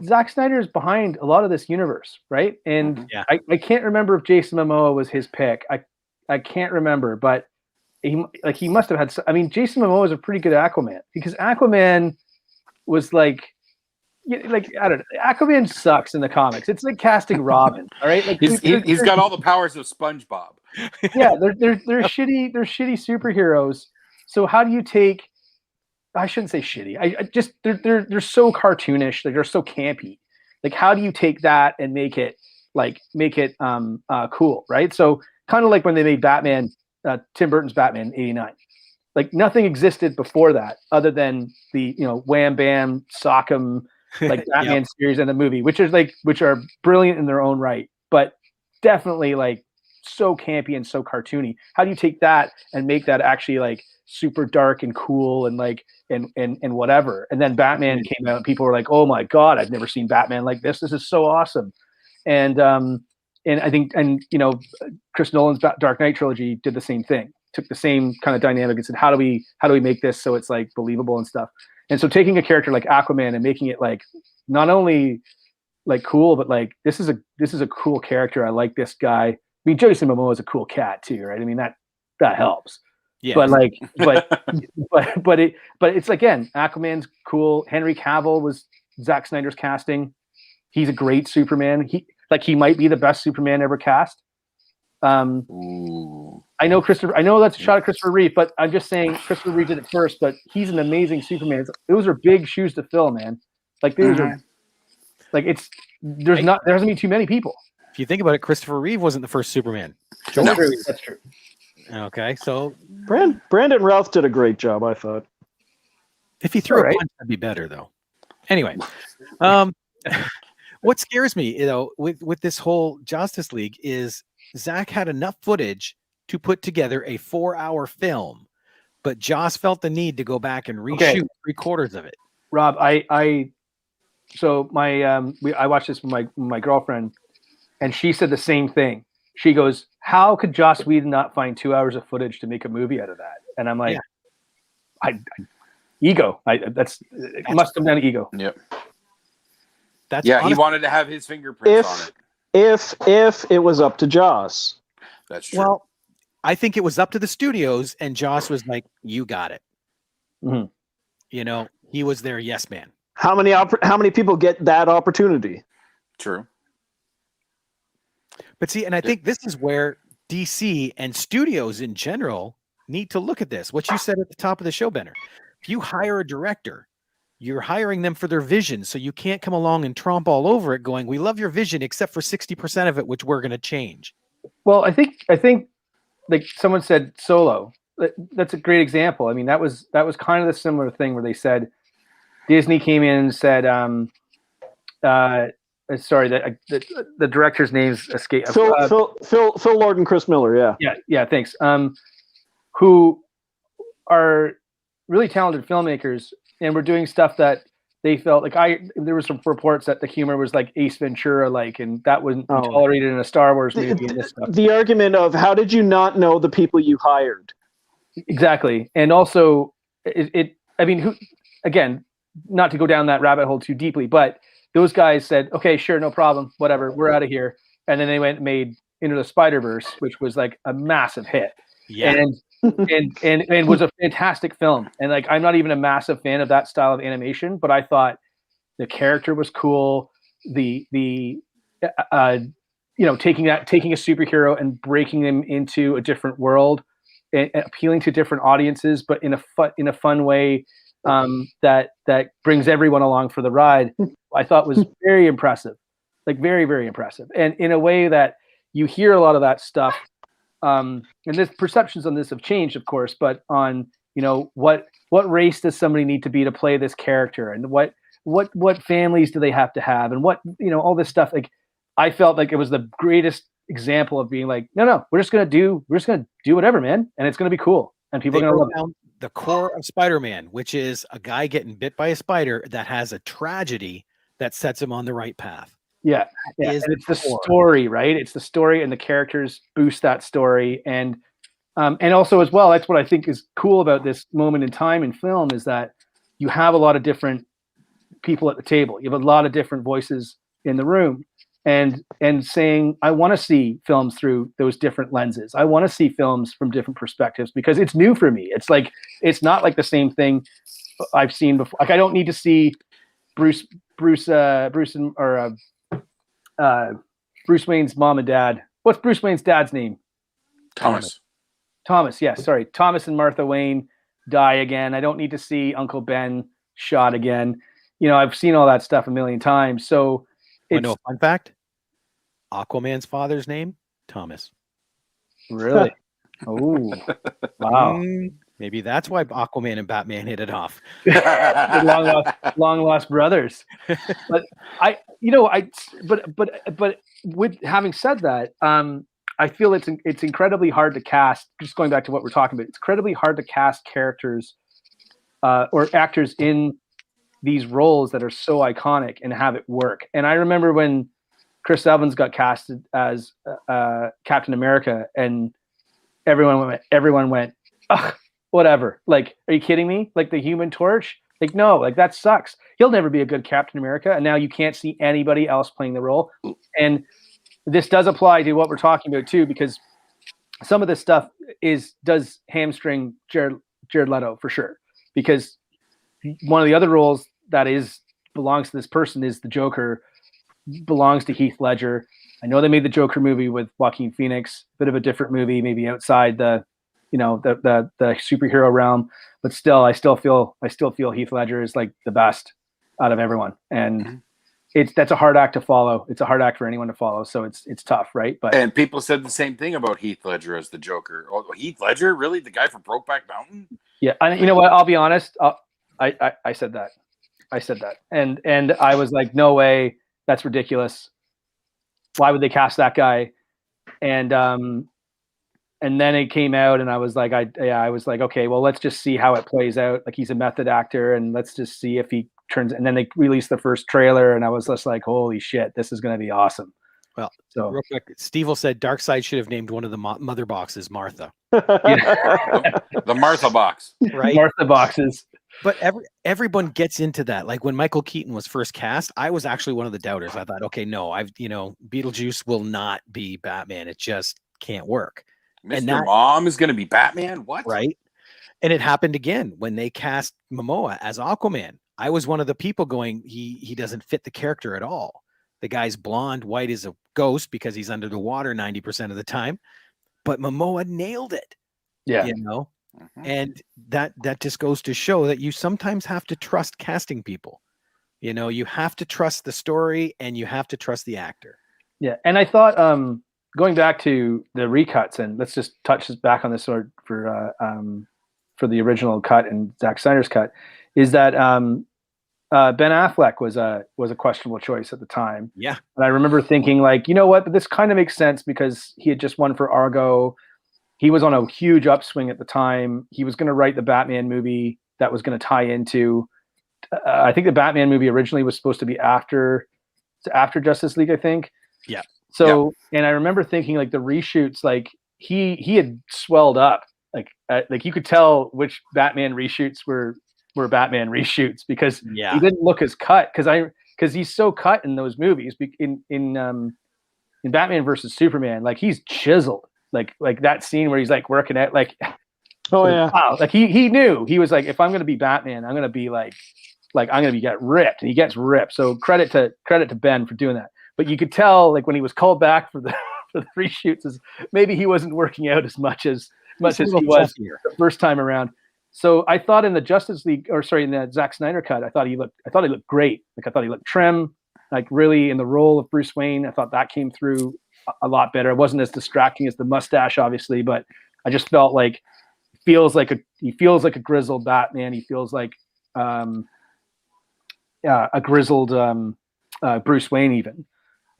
Zack Snyder is behind a lot of this universe, right? And I can't remember if Jason Momoa was his pick. I can't remember, but he must have had. I mean, Jason Momoa is a pretty good Aquaman because Aquaman was like I don't know. Aquaman sucks in the comics. It's like casting Robin. All right, like he's got all the powers of SpongeBob. Yeah, they're shitty. They're shitty superheroes. So how do you take? I shouldn't say shitty. I just they're so cartoonish. Like they're so campy. Like how do you take that and make it cool, right? So kind of like when they made Batman, Tim Burton's Batman in '89. Like nothing existed before that other than the Wham Bam Sock 'em like Batman series and the movie, which are brilliant in their own right, but definitely like so campy and so cartoony. How do you take that and make that actually like super dark and cool and like and whatever? And then Batman came out and people were like, oh my god, I've never seen Batman like this. This is so awesome. And I think Chris Nolan's Dark Knight trilogy did the same thing. Took the same kind of dynamic and said, how do we make this so it's like believable and stuff. And so taking a character like Aquaman and making it like not only like cool, but like this is a cool character. I like this guy. I mean, Jason Momoa is a cool cat too, right? I mean that helps. Yeah. But it's again, Aquaman's cool. Henry Cavill was Zack Snyder's casting. He's a great Superman. He might be the best Superman ever cast. I know that's a shot at Christopher Reeve, but I'm just saying Christopher Reeve did it first, but he's an amazing Superman. Those are big shoes to fill, man. Like these are like there hasn't been too many people. If you think about it, Christopher Reeve wasn't the first Superman. That's true. Okay, so Brandon Routh did a great job, I thought. If he threw a punch, that'd be better, though. Anyway, what scares me, with this whole Justice League is Zach had enough footage to put together a 4-hour film, but Joss felt the need to go back and reshoot 3/4 of it. Rob, I watched this with my girlfriend, and she said the same thing. She goes, "How could Joss Whedon not find 2 hours of footage to make a movie out of that?" And I'm like, ego. It must come down to ego. Yep. He wanted to have his fingerprints on it. If it was up to Joss. That's true. Well, I think it was up to the studios, and Joss was like, "You got it." Mm-hmm. He was their yes man. How many people get that opportunity? True. But see, and I think this is where DC and studios in general need to look at this. What you said at the top of the show, Benner. If you hire a director, you're hiring them for their vision, so you can't come along and tromp all over it going, "We love your vision except for 60% of it, which we're going to change." Well, I think like someone said Solo. That's a great example. I mean, that was kind of the similar thing where they said Disney came in and said sorry, the director's names escape. Phil Lord and Chris Miller, yeah, thanks. Who are really talented filmmakers and were doing stuff that they felt like there were some reports that the humor was like Ace Ventura like, and that wouldn't be tolerated in a Star Wars movie. And this stuff. The argument of how did you not know the people you hired? Exactly, and also I mean, who again? Not to go down that rabbit hole too deeply, but those guys said, "Okay, sure, no problem, whatever, we're out of here." And then they went and made Into the Spider-Verse, which was like a massive hit, and was a fantastic film. And like, I'm not even a massive fan of that style of animation, but I thought the character was cool. The taking a superhero and breaking them into a different world, and appealing to different audiences, but in a fun way. That brings everyone along for the ride, I thought was very impressive, like very, very impressive. And in a way that you hear a lot of that stuff, and the perceptions on this have changed, of course, but on, what race does somebody need to be to play this character? And what what families do they have to have, and what, all this stuff. Like, I felt like it was the greatest example of being like, no, we're just gonna do whatever, man, and it's gonna be cool, and people are gonna love it. The core of Spider-Man, which is a guy getting bit by a spider that has a tragedy that sets him on the right path. Yeah. And it's the story, right? It's the story, and the characters boost that story, and also as well, that's what I think is cool about this moment in time in film, is that you have a lot of different people at the table. You have a lot of different voices in the room, and saying, I want to see films through those different lenses. I want to see films from different perspectives, because it's new for me. It's like, it's not like the same thing I've seen before. Like, I don't need to see Bruce Wayne's mom and dad. What's Bruce Wayne's dad's name? Thomas. Yes. Sorry. Thomas and Martha Wayne die again. I don't need to see Uncle Ben shot again. I've seen all that stuff a million times. So no, fun fact, Aquaman's father's name, Thomas. Really? Oh, wow. Maybe that's why Aquaman and Batman hit it off. long lost brothers. But but with having said that, I feel it's incredibly hard to cast. Just going back to what we're talking about, it's incredibly hard to cast characters or actors in these roles that are so iconic and have it work. And I remember when Chris Evans got casted as Captain America, and everyone went, ugh, whatever. Like, are you kidding me? Like, the Human Torch? Like, no, like, that sucks. He'll never be a good Captain America. And now you can't see anybody else playing the role. And this does apply to what we're talking about too, because some of this stuff does hamstring Jared Leto for sure. Because one of the other roles that belongs to this person is the Joker, belongs to Heath Ledger. I know they made the Joker movie with Joaquin Phoenix, bit of a different movie, maybe outside the superhero realm, but still, I still feel Heath Ledger is like the best out of everyone, and that's a hard act to follow. It's a hard act for anyone to follow, so it's tough, right? And people said the same thing about Heath Ledger as the Joker. Oh, Heath Ledger, really, the guy from Brokeback Mountain? Yeah, and you know what? I'll be honest. I said that. And I was like, no way, that's ridiculous. Why would they cast that guy? And then it came out, and I was like, okay, well, let's just see how it plays out. Like, he's a method actor, and let's just see if he turns. And then they released the first trailer, and I was just like, holy shit, this is going to be awesome. Well, so real quick, Steve said Darkseid should have named one of the mother boxes Martha. The Martha box, right? Martha boxes. But everyone gets into that. Like, when Michael Keaton was first cast, I was actually one of the doubters. I thought, okay, no, Beetlejuice will not be Batman. It just can't work. Mr. Mom is going to be Batman? What? Right. And it happened again when they cast Momoa as Aquaman. I was one of the people going, he doesn't fit the character at all. The guy's blonde, white is a ghost because he's under the water 90% of the time. But Momoa nailed it. Yeah. And that just goes to show that you sometimes have to trust casting people. You have to trust the story, and you have to trust the actor. Yeah. And I thought, going back to the recuts, and let's just touch back on this for the original cut and Zack Snyder's cut, is that Ben Affleck was a questionable choice at the time. Yeah. And I remember thinking, like, you know what, but this kind of makes sense because he had just won for Argo. He was on a huge upswing at the time. He was going to write the Batman movie that was going to tie into. I think the Batman movie originally was supposed to be after Justice League, I think. Yeah. So, and I remember thinking, like, the reshoots, like he had swelled up, like you could tell which Batman reshoots were Batman reshoots because he didn't look as cut because he's so cut in those movies. In Batman versus Superman, like, he's chiseled, like that scene where he's like working at like, oh yeah, wow, like he knew, he was like, if I'm going to be Batman, I'm going to be like I'm going to get ripped, and he gets ripped. So credit to Ben for doing that. But you could tell, like, when he was called back for the reshoots, is maybe he wasn't working out as much as he was the first time around. So I thought in the in the Zack Snyder cut, I thought he looked great. Like, I thought he looked trim, like, really in the role of Bruce Wayne. I thought that came through a lot better. It wasn't as distracting as the mustache, obviously, but I just felt like he feels like a grizzled Batman. He feels like a grizzled Bruce Wayne even.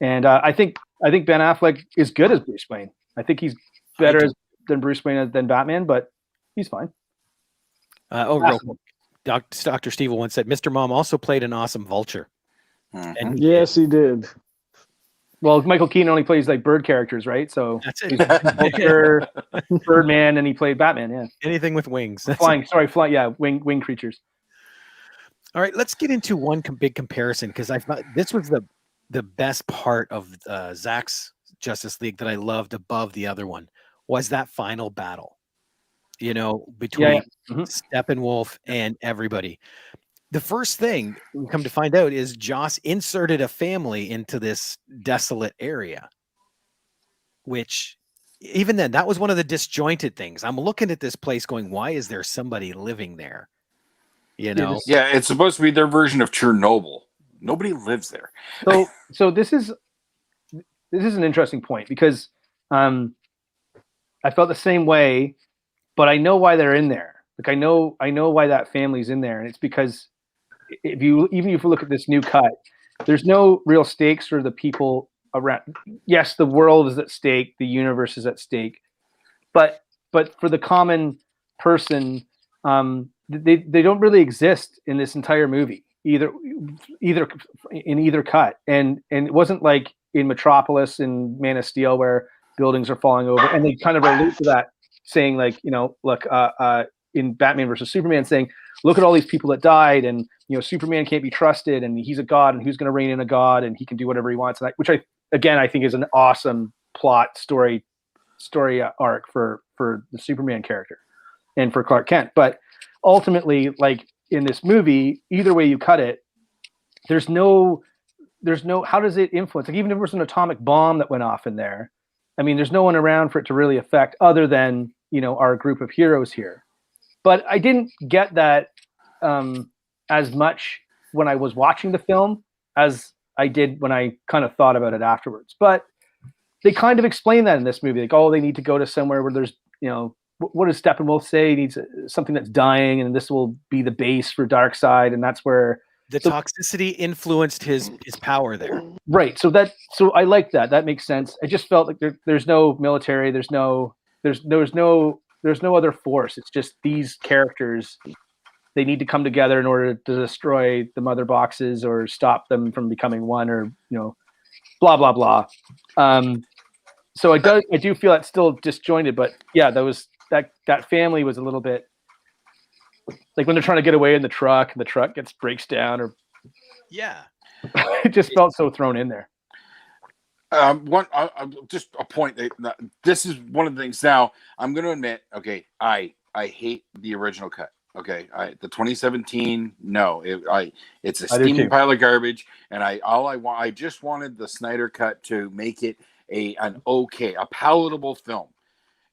And I think Ben Affleck is good as Bruce Wayne. I think he's better than Bruce Wayne than Batman, but he's fine. Real quick. Dr. Steve once said, Mr. Mom also played an awesome vulture. Mhm. And Yes, he did. Well, Michael Keaton only plays like bird characters, right? So that's it. Vulture, Birdman, and he played Batman. Yeah, Anything with wings. flying. Yeah, wing creatures. All right, let's get into one big comparison, because I thought this was the best part of Zach's Justice League that I loved above the other one, was that final battle. Between Steppenwolf and everybody. The first thing we come to find out is Joss inserted a family into this desolate area, which even then, that was one of the disjointed things. I'm looking at this place going, why is there somebody living there? Yeah, it's supposed to be their version of Chernobyl. Nobody lives there. So this is an interesting point, because I felt the same way, but I know why they're in there. Like I know why that family's in there, and it's because if you look at this new cut, there's no real stakes for the people around. Yes, the world is at stake, the universe is at stake, but for the common person, they don't really exist in this entire movie, either in either cut. And it wasn't like in Metropolis and Man of Steel where buildings are falling over, and they kind of allude to that, saying like, look, in Batman versus Superman, saying, look at all these people that died, and Superman can't be trusted, and he's a god, and who's going to reign in a god, and he can do whatever he wants. And which I think is an awesome plot story arc for the Superman character and for Clark Kent. But ultimately, like in this movie, either way you cut it, there's no how does it influence? Like even if there was an atomic bomb that went off in there, I mean, there's no one around for it to really affect other than our group of heroes here. But I didn't get that as much when I was watching the film as I did when I kind of thought about it afterwards. But they kind of explain that in this movie. Like, oh, they need to go to somewhere where there's, what does Steppenwolf say? He needs something that's dying, and this will be the base for Darkseid, and that's where the toxicity influenced his power there. Right. So I like that. That makes sense. I just felt like there's no military. There's no other force. It's just these characters. They need to come together in order to destroy the mother boxes or stop them from becoming one, or blah blah blah. So I do feel that's still disjointed, but yeah, that family was a little bit like when they're trying to get away in the truck and the truck breaks down, or it just felt so thrown in there. Just a point that this is one of the things. Now I'm going to admit, okay, I hate the original cut. Okay, the 2017, no, it's a steaming pile of garbage, and I just wanted the Snyder cut to make it a palatable film.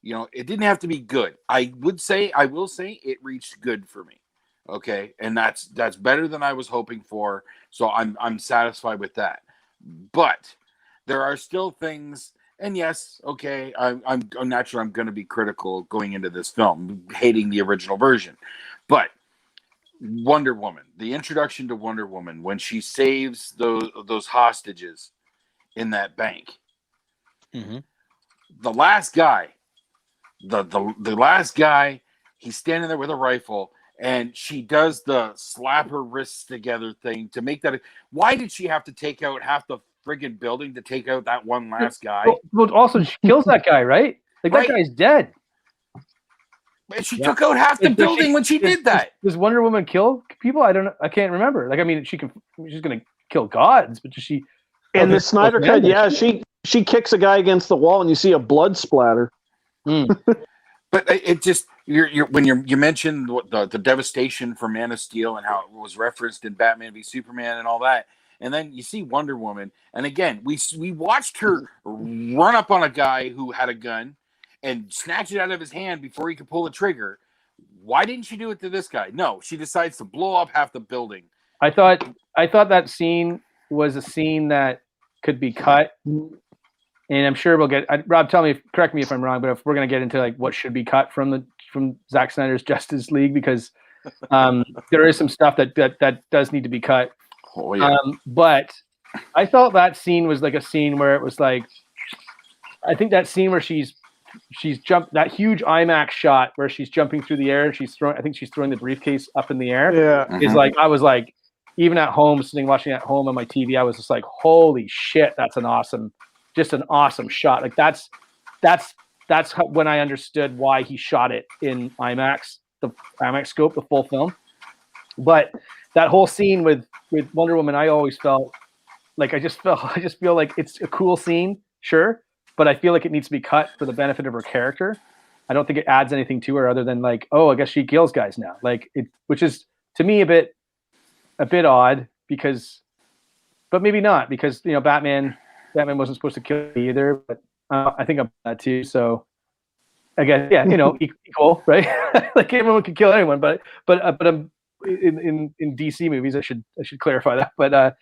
It didn't have to be good. I will say it reached good for me. Okay, and that's better than I was hoping for. So I'm satisfied with that. But there are still things, and yes, okay, I'm naturally I'm going to be critical going into this film, hating the original version. But Wonder Woman, the introduction to Wonder Woman when she saves those hostages in that bank. Mm-hmm. The last guy, the last guy, he's standing there with a rifle, and she does the slap her wrists together thing to make that. Why did she have to take out half the friggin' building to take out that one last guy? Well, also she kills that guy, right? Like that guy's dead. And she took out half the building when she did that. Does Wonder Woman kill people? I don't know. I can't remember. Like, I mean, she's going to kill gods, but does she? In the Snyder cut, yeah, she kicks a guy against the wall, and you see a blood splatter. But it just when you mentioned the devastation for Man of Steel and how it was referenced in Batman v Superman and all that, and then you see Wonder Woman, and again we watched her run up on a guy who had a gun and snatch it out of his hand before he could pull the trigger. Why didn't she do it to this guy? No, she decides to blow up half the building. I thought that scene was a scene that could be cut, and I'm sure we'll get. Rob, correct me if I'm wrong, but if we're going to get into like what should be cut from Zack Snyder's Justice League, because there is some stuff that does need to be cut. Oh yeah. But I felt that scene was like a scene where it was like, I think that scene where she's jumped, that huge IMAX shot where she's jumping through the air and she's throwing the briefcase up in the air. Yeah. Is like, I was like, even at home, watching at home on my TV, I was just like, holy shit, that's an awesome shot. Like that's when I understood why he shot it in IMAX, the IMAX scope, the full film. But that whole scene with Wonder Woman, I always felt like I just feel like it's a cool scene, sure, but I feel like it needs to be cut for the benefit of her character. I don't think it adds anything to her other than like, oh, I guess she kills guys now. Like it, which is to me a bit odd but maybe not because Batman wasn't supposed to kill me either. But I think I'm that too. So I guess equal, right? Like everyone can kill anyone, but I'm in DC movies. I should clarify that.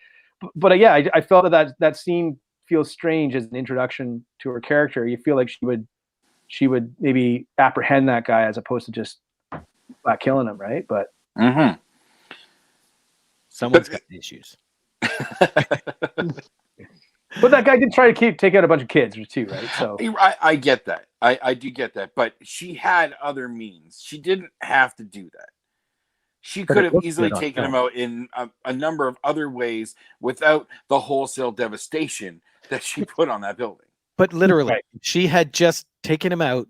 But yeah, I felt that scene feels strange as an introduction to her character. You feel like she would maybe apprehend that guy as opposed to just flat killing him, right? But someone's got issues. But that guy did try to take out a bunch of kids too, right? So I get that. I do get that. But she had other means. She didn't have to do that. She could have easily taken him out in a number of other ways without the wholesale devastation that she put on that building. But literally, she had just taken him out.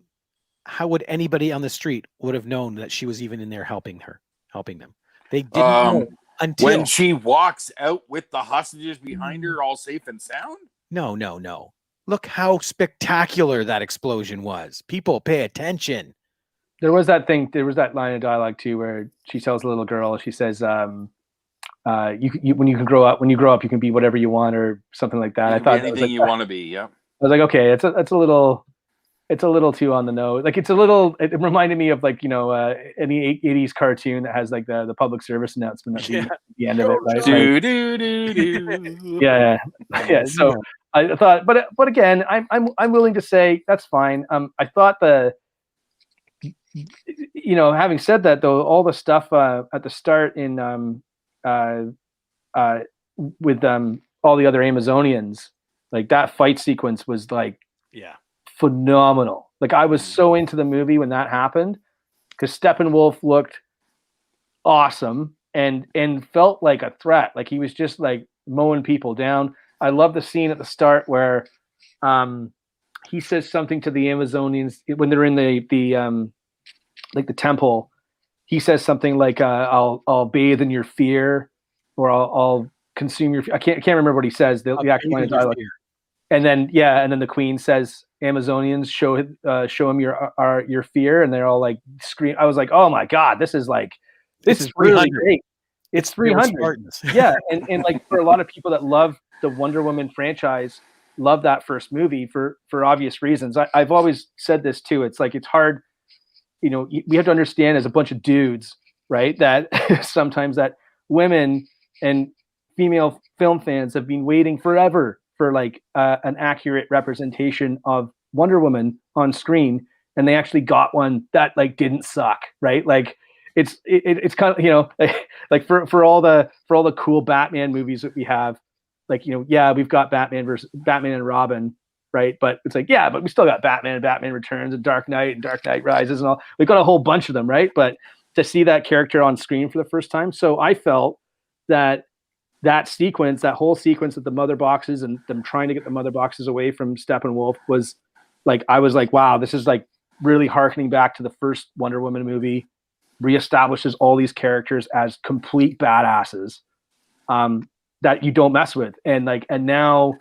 How would anybody on the street would have known that she was even in there helping them? They didn't know until when she walks out with the hostages behind her, all safe and sound. No. Look how spectacular that explosion was. People pay attention. There was that line of dialogue too where she tells the little girl, she says, when you grow up, you can be whatever you want or something like that. I thought anything you want to be. Yeah. I was like, okay, it's a little too on the nose. Like it reminded me of like, any 80s cartoon that has like the public service announcement at the end of it, right? Yeah. So I thought, but again, I'm willing to say that's fine. I thought having said that though, all the stuff at the start in with all the other Amazonians, like that fight sequence was like phenomenal. Like I was so into the movie when that happened because Steppenwolf looked awesome and felt like a threat. Like he was just like mowing people down. I love the scene at the start where he says something to the Amazonians when they're in the temple. He says something like I'll bathe in your fear, or I'll consume your fear. I can't remember what he says. The actual line of dialogue. And then the queen says, Amazonians, show him your fear, and they're all like scream. I was like, oh my god, this is really great. It's 300. Yeah, and like for a lot of people that love the Wonder Woman franchise, love that first movie for obvious reasons. I've always said this too. It's like it's hard. We have to understand as a bunch of dudes, right, that sometimes that women and female film fans have been waiting forever for like an accurate representation of Wonder Woman on screen, and they actually got one that like didn't suck, right? Like it's kind of like for all the cool Batman movies that we have, like we've got Batman and Robin, right? But it's like but we still got Batman and Batman Returns and Dark Knight and Dark Knight Rises and all. We've got a whole bunch of them, right? But to see that character on screen for the first time, so I felt that sequence, that whole sequence of the mother boxes and them trying to get the mother boxes away from Steppenwolf was like, I was like, wow, this is like really hearkening back to the first Wonder Woman movie, reestablishes all these characters as complete badasses that you don't mess with. And now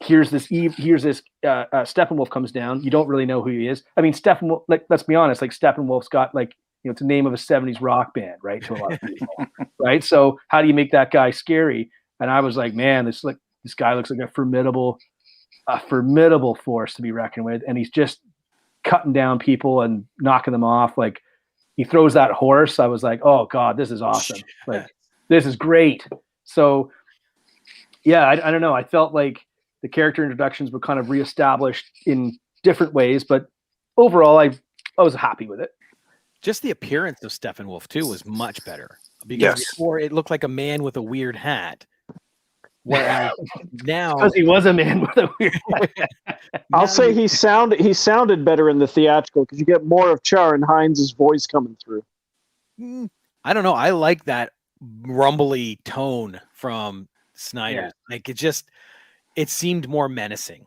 here's this Steppenwolf comes down. You don't really know who he is. I mean, Steppenwolf, like, let's be honest, like Steppenwolf's got like, it's a name of a 70s rock band, right? To a lot of people, right? So how do you make that guy scary? And I was like, man, this guy looks like a formidable force to be reckoned with. And he's just cutting down people and knocking them off. Like he throws that horse. I was like, oh God, this is awesome. Like this is great. So yeah, I don't know. I felt like the character introductions were kind of reestablished in different ways, but overall I was happy with it. Just the appearance of Steppenwolf too was much better. because Yes. before it looked like a man with a weird hat. Whereas now, because he was a man with a weird. I'll say he sounded better in the theatrical because you get more of Char and Hines' voice coming through. I don't know. I like that rumbly tone from Snyder. Like it seemed more menacing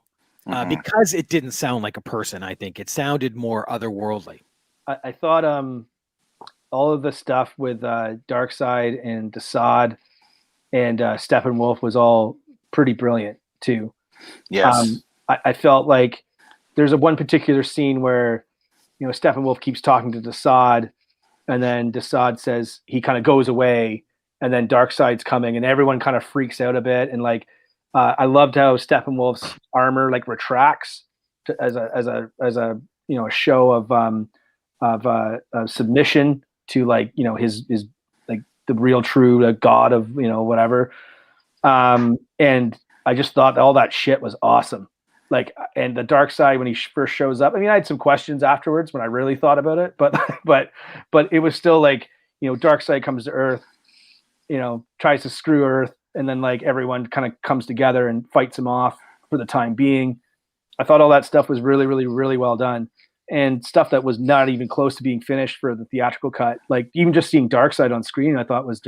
because it didn't sound like a person. I think it sounded more otherworldly. I thought all of the stuff with Darkseid and Desaad and Steppenwolf was all pretty brilliant too. Yes. I felt like there's one particular scene where, Steppenwolf keeps talking to Desaad, and then Desaad says he kind of goes away, and then Darkseid's coming, and everyone kind of freaks out a bit. And like, I loved how Steppenwolf's armor like retracts as a show of submission to like his like the real true god of whatever. And I just thought all that shit was awesome. Like, and the Darkseid when he first shows up, I mean, I had some questions afterwards when I really thought about it, but it was still like, Darkseid comes to Earth, tries to screw Earth, and then like everyone kind of comes together and fights him off for the time being. I thought all that stuff was really, really, really well done, and stuff that was not even close to being finished for the theatrical cut. Like even just seeing Darkseid on screen, I thought was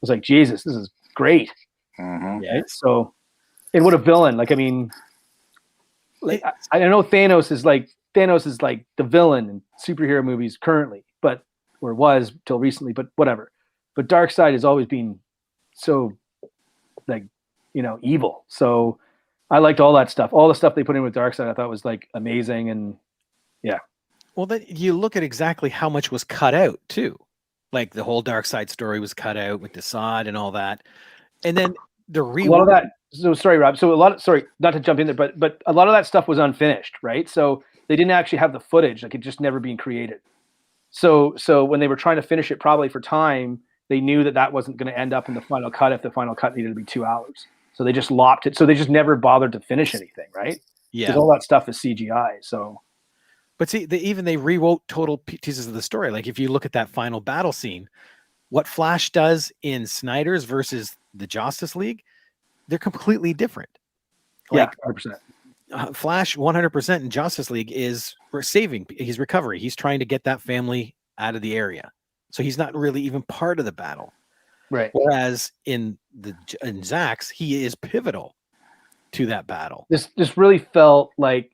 like, Jesus, this is great. Mm-hmm. Yeah. So, and what a villain! Like, I mean, like I know Thanos is like the villain in superhero movies currently, or was till recently, but whatever. But Darkseid has always been so like evil. So I liked all that stuff. All the stuff they put in with Darkseid I thought was like amazing. And yeah. Well, then you look at exactly how much was cut out too. Like the whole Darkseid story was cut out with Desaad and all that. And then a lot of that. So sorry, Rob. So sorry, not to jump in there, but a lot of that stuff was unfinished, right? So they didn't actually have the footage, like it just never being created. So when they were trying to finish it, probably for time, they knew that wasn't going to end up in the final cut if the final cut needed to be 2 hours. So they just lopped it. So they just never bothered to finish anything, right? Yeah. Because all that stuff is CGI. So, but see, they rewrote total pieces of the story. Like if you look at that final battle scene, what Flash does in Snyder's versus the Justice League, they're completely different. Like, yeah, 100%. Flash 100% in Justice League is saving his recovery. He's trying to get that family out of the area. So he's not really even part of the battle. Right. Whereas in Zack's, he is pivotal to that battle. This really felt like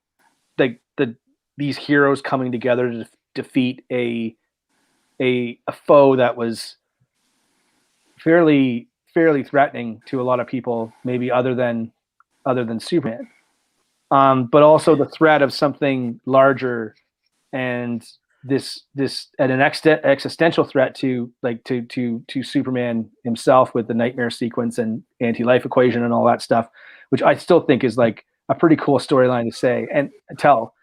these heroes coming together to defeat a foe that was fairly threatening to a lot of people, maybe other than Superman. But also the threat of something larger, and this at an existential threat to Superman himself with the nightmare sequence and anti-life equation and all that stuff, which I still think is like a pretty cool storyline to say and tell.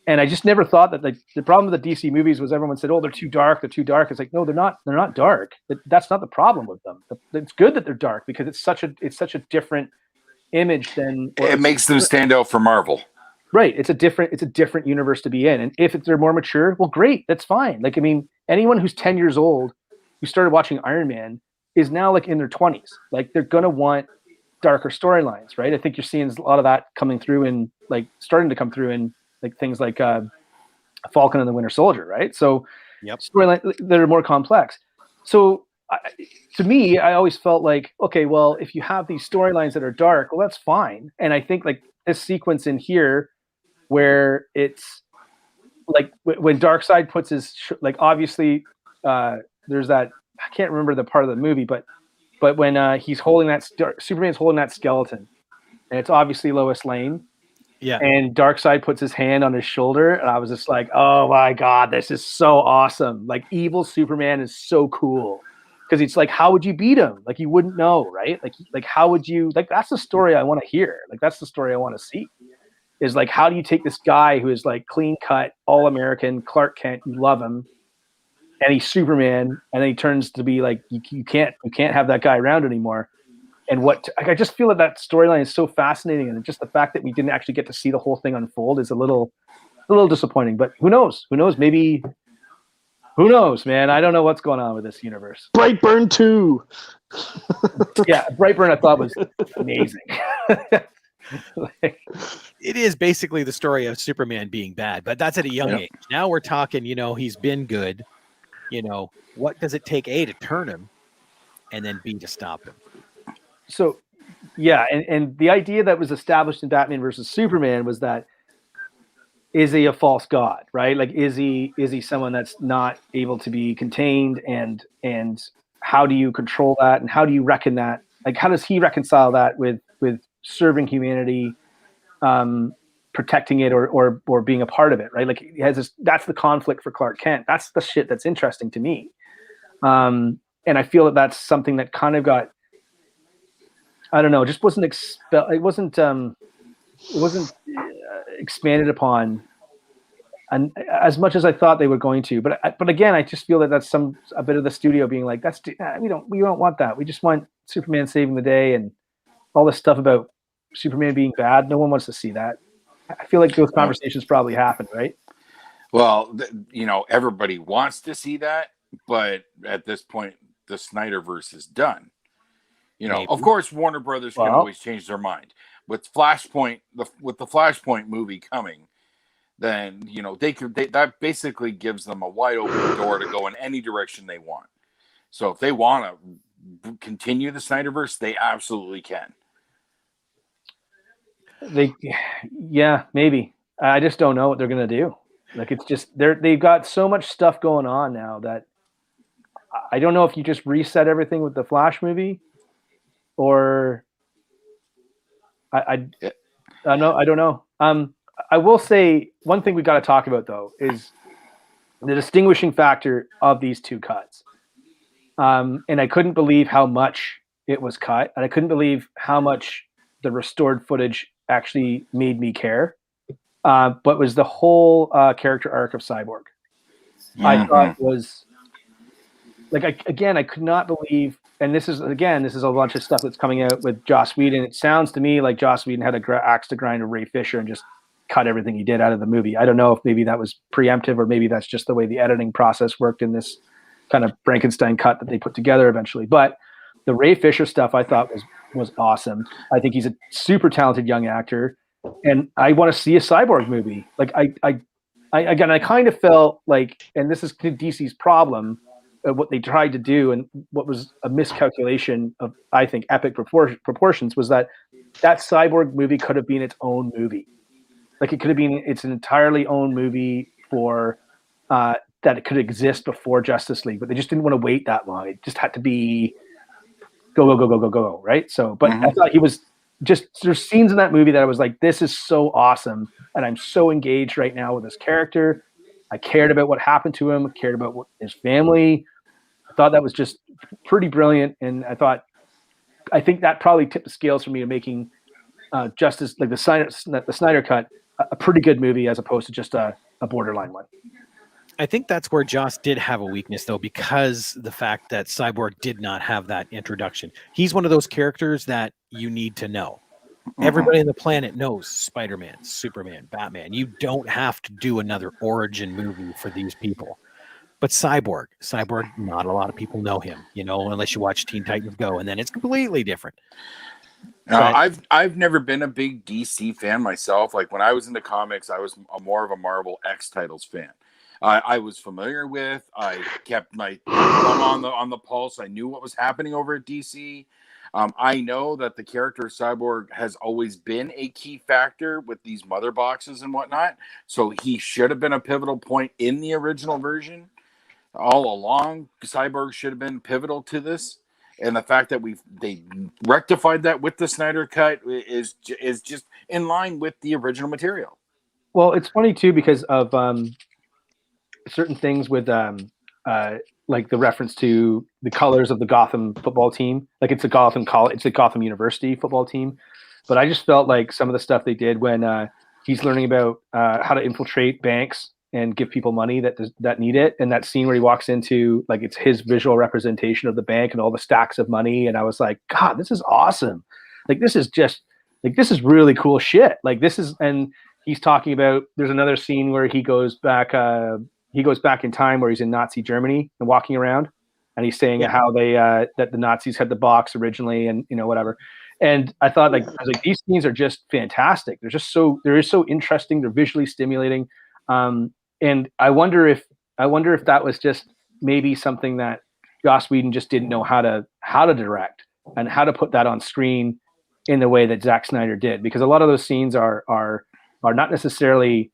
And I just never thought that the problem with the DC movies was everyone said, oh, they're too dark. It's like, no, they're not dark. That's not the problem with them. It's good that they're dark because it's such a different image than it makes them stand out for Marvel. Right. It's a different universe to be in. And if they're more mature, well, great. That's fine. Like, I mean, anyone who's 10 years old who started watching Iron Man is now like in their 20s. Like they're going to want darker storylines, right? I think you're seeing a lot of that coming through in like starting to come through in like things like Falcon and the Winter Soldier, right? So storyline that are more complex. So to me, I always felt like, okay, well, if you have these storylines that are dark, well, that's fine. And I think like this sequence in here where it's like when Darkseid puts his like obviously there's that, I can't remember the part of the movie, but when he's holding that Superman's holding that skeleton and it's obviously Lois Lane. Yeah. And Darkseid puts his hand on his shoulder, and I was just like, "Oh my god, this is so awesome! Like, evil Superman is so cool." Because it's like, how would you beat him? Like, you wouldn't know, right? Like, how would you? Like, that's the story I want to hear. Like, that's the story I want to see. Is like, how do you take this guy who is like clean cut, all American, Clark Kent, you love him, and he's Superman, and then he turns to be like, you can't have that guy around anymore. And I just feel that storyline is so fascinating, and just the fact that we didn't actually get to see the whole thing unfold is a little disappointing. But who knows? Who knows? Maybe Who knows, man? I don't know what's going on with this universe. Brightburn 2. Yeah, Brightburn I thought was amazing. It is basically the story of Superman being bad, but that's at a young age. Now we're talking, he's been good. What does it take, A, to turn him, and then B, to stop him? So, yeah, and the idea that was established in Batman versus Superman was that, is he a false god, right? Like, is he someone that's not able to be contained, and how do you control that, and how do you reckon that? Like, how does he reconcile that with serving humanity, protecting it, or being a part of it, right? Like, he has this, that's the conflict for Clark Kent. That's the shit that's interesting to me. And I feel that that's something that kind of got, I don't know, just wasn't expanded upon, and as much as I thought they were going to. But again, I just feel that that's a bit of the studio being like, we don't want that. We just want Superman saving the day, and all this stuff about Superman being bad. No one wants to see that. I feel like those conversations probably happened, right? Well, everybody wants to see that, but at this point, the Snyderverse is done. Of course, Warner Brothers can always change their mind. With Flashpoint, with the Flashpoint movie coming, then that basically gives them a wide open door to go in any direction they want. So if they want to continue the Snyderverse, they absolutely can. Maybe. I just don't know what they're gonna do. Like, it's just they've got so much stuff going on now that I don't know if you just reset everything with the Flash movie, or I don't know. I will say one thing we got to talk about, though, is the distinguishing factor of these two cuts. And I couldn't believe how much it was cut, and I couldn't believe how much the restored footage actually made me care. But was the whole character arc of Cyborg. Mm-hmm. I thought was like, I could not believe, and this is a bunch of stuff that's coming out with Joss Whedon. It sounds to me like Joss Whedon had an axe to grind with Ray Fisher and just cut everything he did out of the movie. I don't know if maybe that was preemptive, or maybe that's just the way the editing process worked in this kind of Frankenstein cut that they put together eventually. But the Ray Fisher stuff I thought was awesome. I think he's a super talented young actor, and I want to see a Cyborg movie. Like, I kind of felt like, and this is DC's problem, what they tried to do, and what was a miscalculation of, I think, epic proportions, was that Cyborg movie could have been its own movie. Like, it could have been its entirely own movie for that it could exist before Justice League, but they just didn't want to wait that long. It just had to be go, right? So, but I thought he was just, there's scenes in that movie that I was like, this is so awesome, and I'm so engaged right now with this character. I cared about what happened to him. I cared about his family. I thought that was just pretty brilliant, and I think that probably tipped the scales for me to making Justice, like the Snyder cut, a pretty good movie as opposed to just a borderline one. I think that's where Joss did have a weakness, though, because the fact that Cyborg did not have that introduction. He's one of those characters that you need to know. Everybody on the planet knows Spider-Man, Superman, Batman. You don't have to do another origin movie for these people. But Cyborg, not a lot of people know him, unless you watch Teen Titans Go, and then it's completely different. I've never been a big DC fan myself. Like, when I was into comics, I was more of a Marvel X Titles fan. I was familiar with. I kept my thumb on the pulse. I knew what was happening over at DC. I know that the character of Cyborg has always been a key factor with these mother boxes and whatnot. So he should have been a pivotal point in the original version. All along, Cyborg should have been pivotal to this. And the fact that they rectified that with the Snyder cut is just in line with the original material. Well, it's funny too, because of certain things with like the reference to the colors of the Gotham football team. Like, it's a Gotham University football team. But I just felt like some of the stuff they did when he's learning about how to infiltrate banks and give people money that need it. And that scene where he walks into, like, it's his visual representation of the bank and all the stacks of money. And I was like, God, this is awesome. Like, this is really cool shit. Like, and he's talking about, there's another scene where he goes back, he goes back in time where he's in Nazi Germany and walking around, and he's saying how they that the Nazis had the box originally, and whatever. And I thought I was like, these scenes are just fantastic. They're so interesting. They're visually stimulating. And I wonder if that was just maybe something that Joss Whedon just didn't know how to direct and how to put that on screen in the way that Zack Snyder did, because a lot of those scenes are not necessarily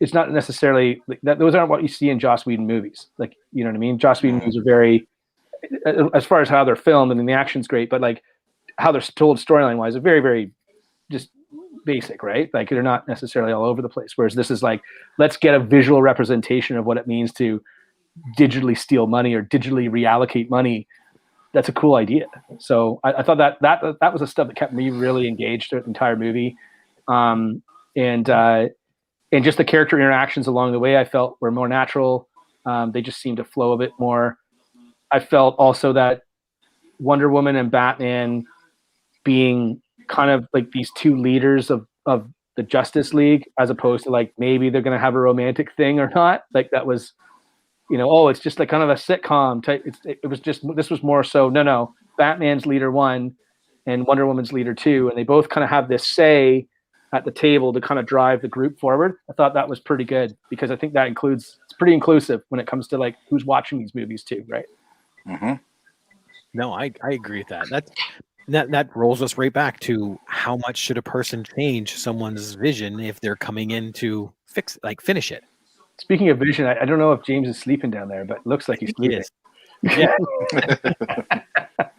it's not necessarily that those aren't what you see in Joss Whedon movies. Like, you know what I mean? Joss Whedon movies are very, as far as how they're filmed, I mean, the action's great, but like how they're told storyline wise are very, very just basic, right? Like they're not necessarily all over the place. Whereas this is like, let's get a visual representation of what it means to digitally steal money or digitally reallocate money. That's a cool idea. So I thought that was the stuff that kept me really engaged throughout the entire movie. And just the character interactions along the way I felt were more natural. They just seemed to flow a bit more. I felt also that Wonder Woman and Batman being kind of like these two leaders of the Justice League, as opposed to like maybe they're going to have a romantic thing or not. Like that was, it's just like kind of a sitcom type. This was more so, no, Batman's leader 1 and Wonder Woman's leader 2. And they both kind of have this say at the table to kind of drive the group forward. I thought that was pretty good, because I think it's pretty inclusive when it comes to like who's watching these movies too, right? Mm-hmm. No, I agree with that. That rolls us right back to how much should a person change someone's vision if they're coming in to finish it. Speaking of vision, I don't know if James is sleeping down there, but it looks like he's sleeping. Yeah.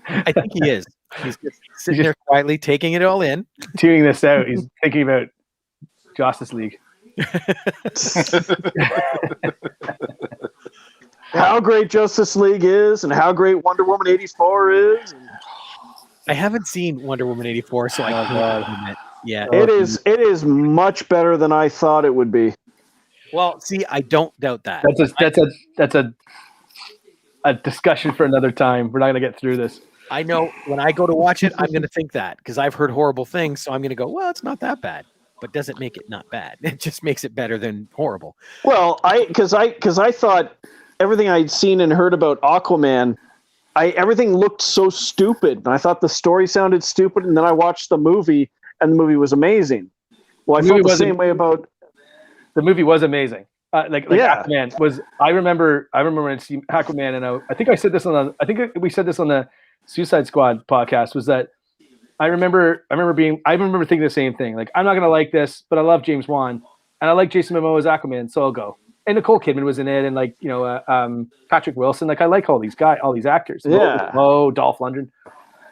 I think he is. He's just sitting there quietly taking it all in. Tuning this out. He's thinking about Justice League. How great Justice League is and how great Wonder Woman 84 is. I haven't seen Wonder Woman 84, so I can't admit. Yeah. It is much better than I thought it would be. Well, see, I don't doubt that. That's a discussion for another time. We're not going to get through this. I know when I go to watch it, I'm going to think that, because I've heard horrible things. So I'm going to go, well, it's not that bad, but doesn't make it not bad. It just makes it better than horrible. Well, because I thought everything I'd seen and heard about Aquaman, everything looked so stupid. And I thought the story sounded stupid. And then I watched the movie, and the movie was amazing. Well, I felt the same way about. The movie was amazing. Aquaman was. I remember when I see Aquaman, and I think I said this we said this on the Suicide Squad podcast. Was that I remember thinking the same thing. Like, I'm not gonna like this, but I love James Wan, and I like Jason Momoa as Aquaman, so I'll go. And Nicole Kidman was in it, and Patrick Wilson. Like, I like all these actors. Yeah. Dolph Lundgren.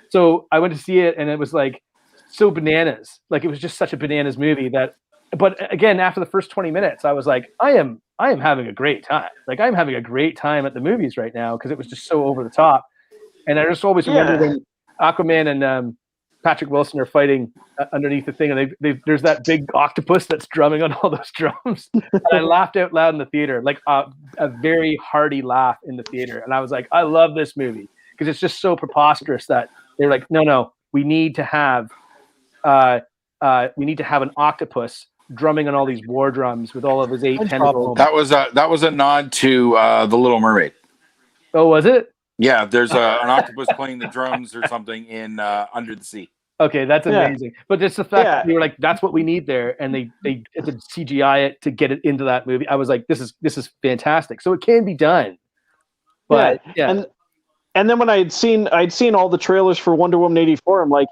So I went to see it, and it was like so bananas. Like, it was just such a bananas movie that. But again, after the first 20 minutes, I was like, I am having a great time. Like, I'm having a great time at the movies right now, because it was just so over the top. And I just always remember when Aquaman and Patrick Wilson are fighting underneath the thing, and there's that big octopus that's drumming on all those drums. And I laughed out loud in the theater, like a very hearty laugh in the theater. And I was like, I love this movie, because it's just so preposterous that they're like, no, we need to have an octopus drumming on all these war drums with all of his 8 tentacles. That was a nod to The Little Mermaid. Oh, was it? Yeah, there's an octopus playing the drums or something in Under the Sea. Okay, that's amazing. Yeah. But just the fact that they were like, that's what we need there, and they had to CGI it to get it into that movie. I was like, this is fantastic. So it can be done. But yeah. And then when I'd seen all the trailers for Wonder Woman 84, I'm like,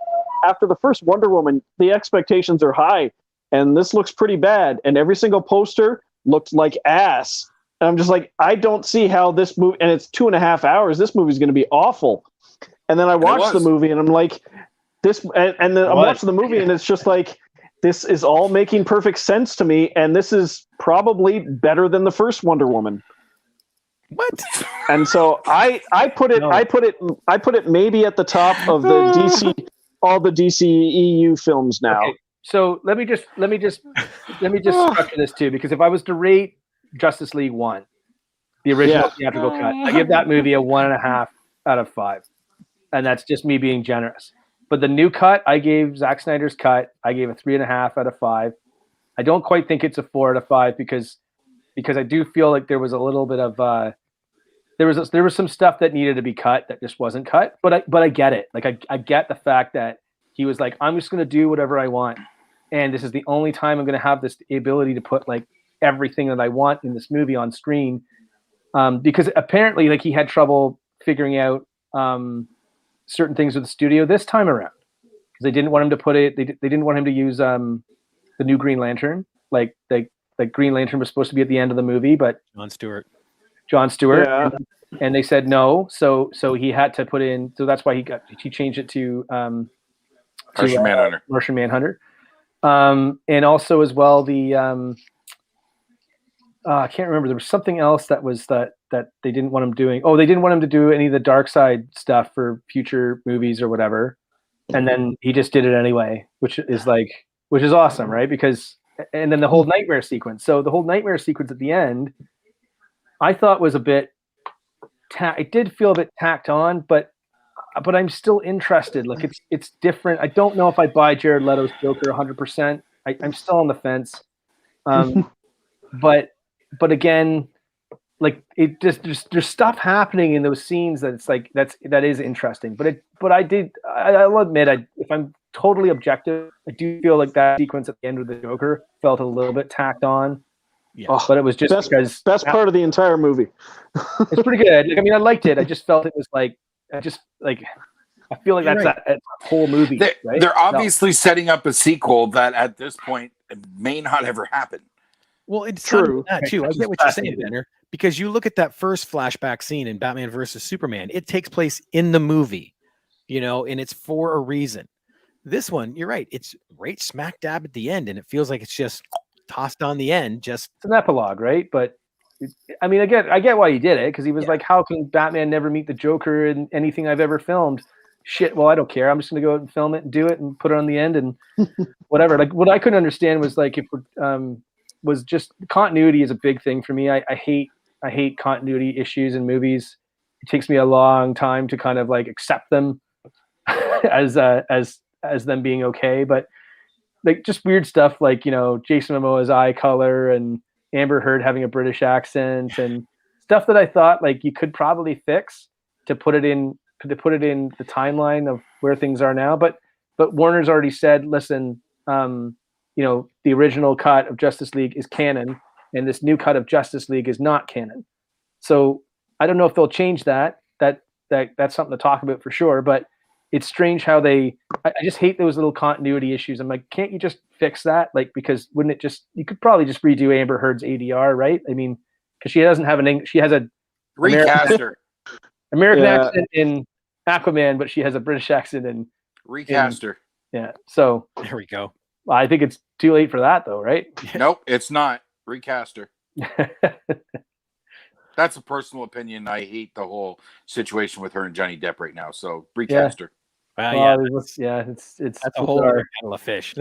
after the first Wonder Woman, the expectations are high, and this looks pretty bad. And every single poster looked like ass. And I'm just like, I don't see how this movie, and it's 2.5 hours, this movie's going to be awful. And then I watched the movie, and I'm like, this, and then I'm watching the movie, and it's just like, this is all making perfect sense to me, and this is probably better than the first Wonder Woman. What? And so I put it maybe at the top of the DC, all the DC EU films now. Okay. So let me just structure this too, because if I was to rate Justice League 1, the original theatrical cut, I give that movie a 1.5 out of 5, and that's just me being generous. But the new cut, I gave Zack Snyder's cut, I gave a 3.5 out of 5. I don't quite think it's a 4 out of 5, because because I do feel like there was a little bit of there was some stuff that needed to be cut that just wasn't cut. But I get it. Like I get the fact that he was like, I'm just going to do whatever I want, and this is the only time I'm going to have this ability to put like everything that I want in this movie on screen. Because apparently, like, he had trouble figuring out certain things with the studio this time around, because they didn't want him to put it. They didn't want him to use the new Green Lantern. Like Green Lantern was supposed to be at the end of the movie, but John Stewart, Yeah. and they said no. So he had to put in. So that's why he changed it to Martian Manhunter, and also as well the. I can't remember. There was something else that they didn't want him doing. Oh, they didn't want him to do any of the dark side stuff for future movies or whatever. And then he just did it anyway, which is awesome, right? Because, and then the whole nightmare sequence. So the whole nightmare sequence at the end, I thought was a bit, it did feel a bit tacked on, but I'm still interested. Like it's different. I don't know if I buy Jared Leto's Joker 100%. I'm still on the fence. But again, like it just there's stuff happening in those scenes that it's like that is interesting. But I'll admit, if I'm totally objective, I do feel like that sequence at the end of the Joker felt a little bit tacked on. Yeah, but it was just best part of the entire movie. It's pretty good. Like, I mean, I liked it. I just felt it was like I feel like that's a whole movie. Right? They're obviously setting up a sequel that at this point may not ever happen. Well, it's true that too. I get what you're saying, Benner, because you look at that first flashback scene in Batman versus Superman. It takes place in the movie, and it's for a reason. This one, you're right. It's right smack dab at the end, and it feels like it's just tossed on the end. Just it's an epilogue, right? But I mean, I get why he did it, because he was like, "How can Batman never meet the Joker in anything I've ever filmed?" Shit. Well, I don't care. I'm just gonna go out and film it and do it and put it on the end and whatever. Like, what I couldn't understand was like if was just continuity is a big thing for me. I hate continuity issues in movies. It takes me a long time to kind of like accept them as them being okay. But like just weird stuff like, Jason Momoa's eye color and Amber Heard having a British accent and stuff that I thought like you could probably fix to put it in the timeline of where things are now. But Warner's already said, listen, the original cut of Justice League is canon, and this new cut of Justice League is not canon. So I don't know if they'll change that. That's something to talk about for sure. But it's strange how I just hate those little continuity issues. I'm like, can't you just fix that? Like, because wouldn't it you could probably just redo Amber Heard's ADR, right? I mean, because she doesn't have she has a recaster American accent in Aquaman, but she has a British accent in recaster. Yeah. So there we go. I think it's too late for that, though, right? Nope, it's not. Recaster. That's a personal opinion. I hate the whole situation with her and Johnny Depp right now. So recaster. It's that's a whole other kettle of fish.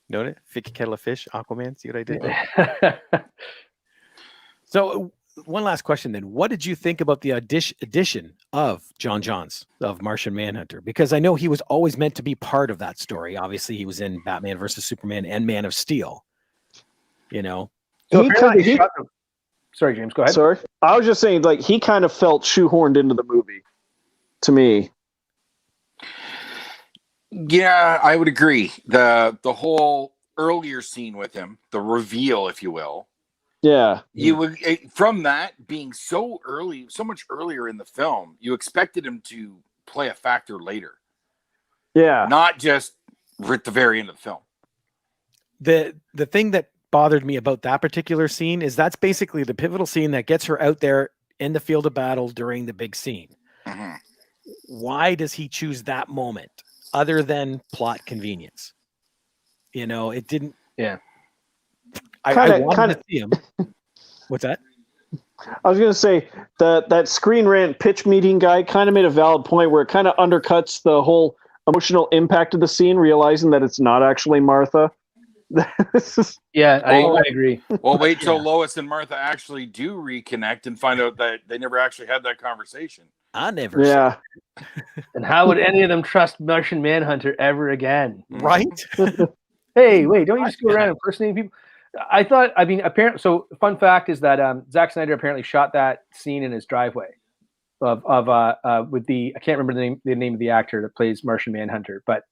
Know it? Thick kettle of fish, Aquaman. See what I did there? So one last question then. What did you think about the addition of John Johns of Martian Manhunter? Because I know he was always meant to be part of that story. Obviously, he was in Batman versus Superman and Man of Steel. Sorry, James, go ahead. Sorry. I was just saying, like, he kind of felt shoehorned into the movie to me. Yeah, I would agree. The whole earlier scene with him, the reveal, if you will. Yeah. You would, from that being so much earlier in the film, you expected him to play a factor later. Yeah. Not just at the very end of the film. The thing that bothered me about that particular scene is that's basically the pivotal scene that gets her out there in the field of battle during the big scene. Mm-hmm. Why does he choose that moment other than plot convenience? It didn't. Yeah. I wanted to see him. What's that? I was going to say that Screen Rant pitch meeting guy kind of made a valid point where it kind of undercuts the whole emotional impact of the scene, realizing that it's not actually Martha. Yeah, I agree. Well, wait till Lois and Martha actually do reconnect and find out that they never actually had that conversation. I never. Yeah. And how would any of them trust Martian Manhunter ever again? Right? Hey, wait, don't you just go around impersonating people? I thought, I mean, apparently, so fun fact is that Zack Snyder apparently shot that scene in his driveway with the, I can't remember the name of the actor that plays Martian Manhunter, but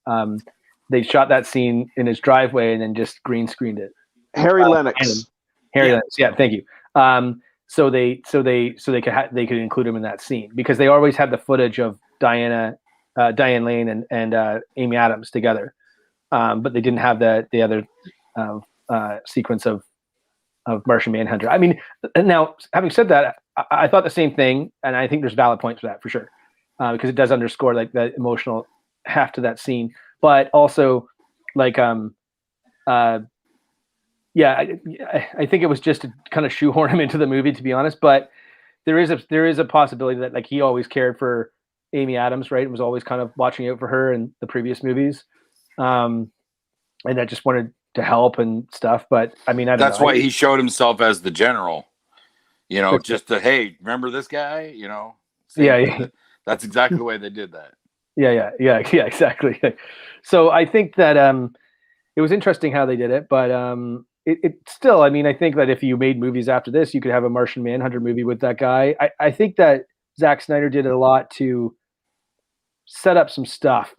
they shot that scene in his driveway and then just green screened it. Harry Lennox. Harry Lennox, yeah, thank you. So they could include him in that scene because they always had the footage of Diane Lane and Amy Adams together, but they didn't have the other sequence of Martian Manhunter. I mean, now having said that, I thought the same thing, and I think there's valid points for that for sure, because it does underscore like the emotional half to that scene, but also like yeah, I think it was just to kind of shoehorn him into the movie, to be honest. But there is a possibility that like he always cared for Amy Adams, right? And was always kind of watching out for her in the previous movies, and I just wanted to help and stuff. But I mean, that's why he showed himself as the general. You know, just to, hey, remember this guy? You know, that's exactly the way they did that. Yeah, exactly. So I think that it was interesting how they did it, but it still, I mean, I think that if you made movies after this, you could have a Martian Manhunter movie with that guy. I think that Zack Snyder did a lot to set up some stuff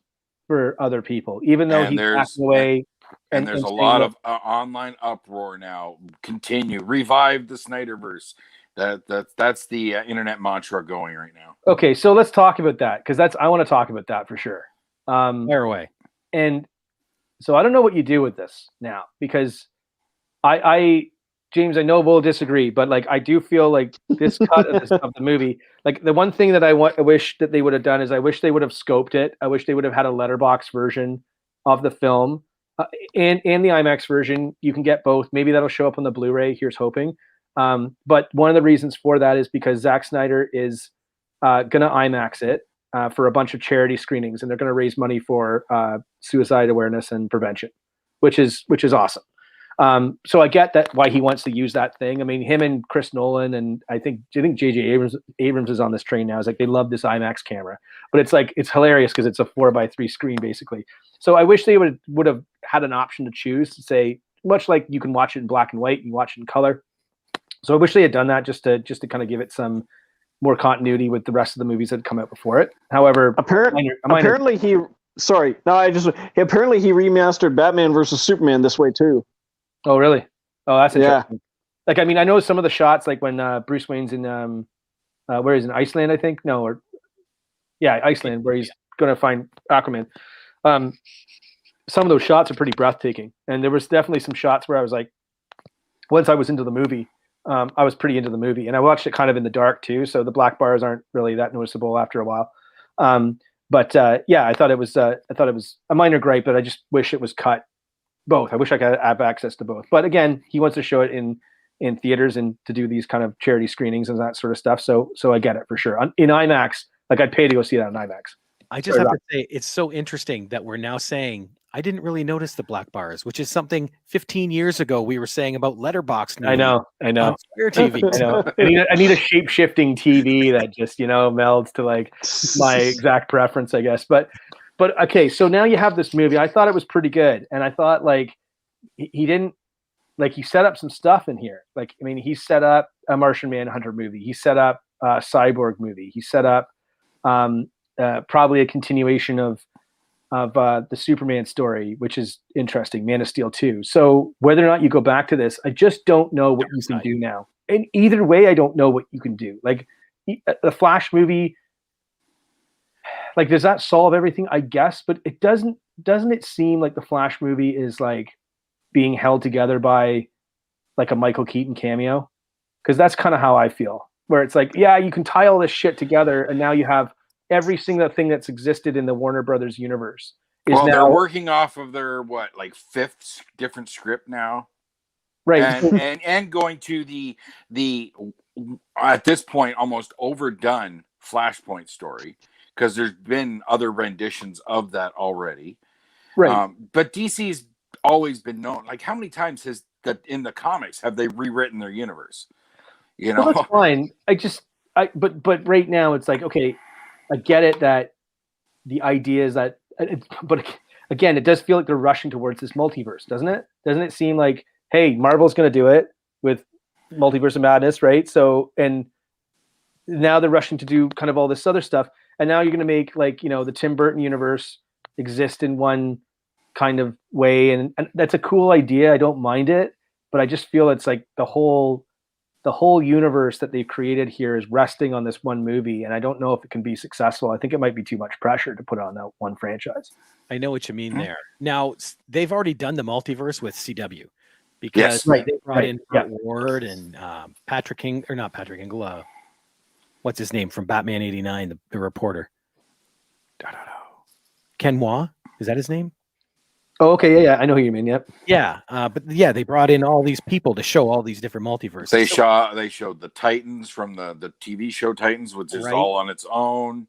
for other people, even though he's passing away. And there's a lot of online uproar now. Revive the Snyderverse. That's the internet mantra going right now. Okay, so let's talk about that because I want to talk about that for sure. Fire away. And so I don't know what you do with this now because James, I know we'll disagree, but like I do feel like this cut of the movie, like the one thing that I wish that they would have done is I wish they would have scoped it. I wish they would have had a letterbox version of the film and the IMAX version. You can get both. Maybe that'll show up on the Blu-ray. Here's hoping. But one of the reasons for that is because Zack Snyder is going to IMAX it for a bunch of charity screenings, and they're going to raise money for suicide awareness and prevention, which is awesome. So I get that why he wants to use that thing. I mean, him and Chris Nolan, and I think J.J. Abrams is on this train now. It's like they love this IMAX camera, but it's like it's hilarious because it's a 4:3 screen basically. So I wish they would have had an option to choose to say, much like you can watch it in black and white, you watch it in color. So I wish they had done that just to kind of give it some more continuity with the rest of the movies that had come out before it. However, apparently he remastered Batman versus Superman this way too. Oh, really? Oh, that's interesting. Yeah. Like, I mean, I know some of the shots, like when Bruce Wayne's in, where he's in Iceland, I think. Iceland, where he's going to find Aquaman. Some of those shots are pretty breathtaking, and there was definitely some shots where I was like, once I was into the movie, I was pretty into the movie, and I watched it kind of in the dark too, so the black bars aren't really that noticeable after a while. But I thought it was a minor gripe, but I just wish it was cut both. I wish I could have access to both. But again, he wants to show it in theaters and to do these kind of charity screenings and that sort of stuff. So I get it for sure. In IMAX, like I'd pay to go see that in IMAX. I just have to say, it's so interesting that we're now saying I didn't really notice the black bars, which is something 15 years ago we were saying about letterbox. I know. Square TV. I know. I need a shape-shifting TV that just melds to like my exact preference, I guess. But okay, so now you have this movie. I thought it was pretty good, and I thought like he didn't like he set up some stuff in here. Like I mean, he set up a Martian Manhunter movie. He set up a Cyborg movie. He set up probably a continuation of the Superman story, which is interesting, Man of Steel 2. So whether or not you go back to this, I just don't know what you can do now. And either way, I don't know what you can do. Like the Flash movie, like does that solve everything? I guess, but it doesn't it seem like the Flash movie is like being held together by like a Michael Keaton cameo? Because that's kind of how I feel, where it's like, yeah, you can tie all this shit together, and now you have every single thing that's existed in the Warner Brothers universe. They're working off of their fifth different script now, right? And going to the at this point almost overdone Flashpoint story, because there's been other renditions of that already, right? But DC's always been known. Like, how many times has that in the comics have they rewritten their universe? Well, that's fine. But right now it's like, okay, I get it that the idea is that, but again, it does feel like they're rushing towards this multiverse, doesn't it? Doesn't it seem like hey, Marvel's going to do it with Multiverse of Madness, right? So, and now they're rushing to do kind of all this other stuff. And now you're going to make like, the Tim Burton universe exist in one kind of way. And that's a cool idea. I don't mind it, but I just feel it's like the whole universe that they've created here is resting on this one movie. And I don't know if it can be successful. I think it might be too much pressure to put on that one franchise. I know what you mean there. Now, they've already done the multiverse with CW because they brought in Burt Ward and not Patrick Hingle. What's his name from Batman '89? The reporter. I don't know. Ken Wah, is that his name? Oh, okay, yeah, I know who you mean. Yep. Yeah, but they brought in all these people to show all these different multiverses. They showed the Titans from the TV show Titans, which is all on its own.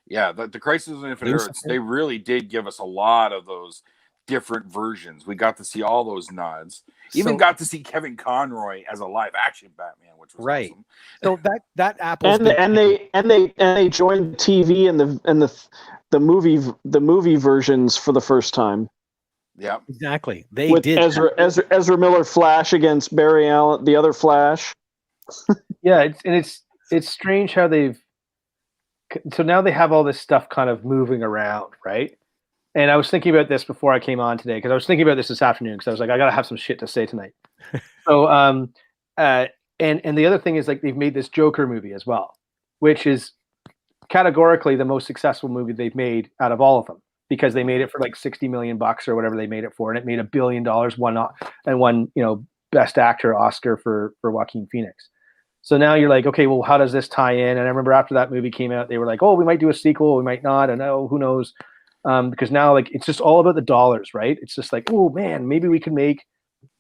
Yeah, the Crisis on Infinite Earths, they really did give us a lot of those different versions. We got to see all those nods. Even got to see Kevin Conroy as a live action Batman, which was awesome. So that Apple and they joined TV and the movie versions for the first time. Yeah, exactly. They with did Ezra Miller Flash against Barry Allen, the other Flash. Yeah, it's strange how they've. So now they have all this stuff kind of moving around, right? And I was thinking about this before I came on today because I was thinking about this afternoon because I was like, I gotta have some shit to say tonight. So and the other thing is like they've made this Joker movie as well, which is categorically the most successful movie they've made out of all of them because they made it for like $60 million or whatever they made it for, and it made $1 billion, won Best Actor Oscar for Joaquin Phoenix. So now you're like, okay, well, how does this tie in? And I remember after that movie came out, they were like, oh, we might do a sequel, we might not, and oh, who knows? Because now like it's just all about the dollars, right? It's just like, oh man, maybe we can make.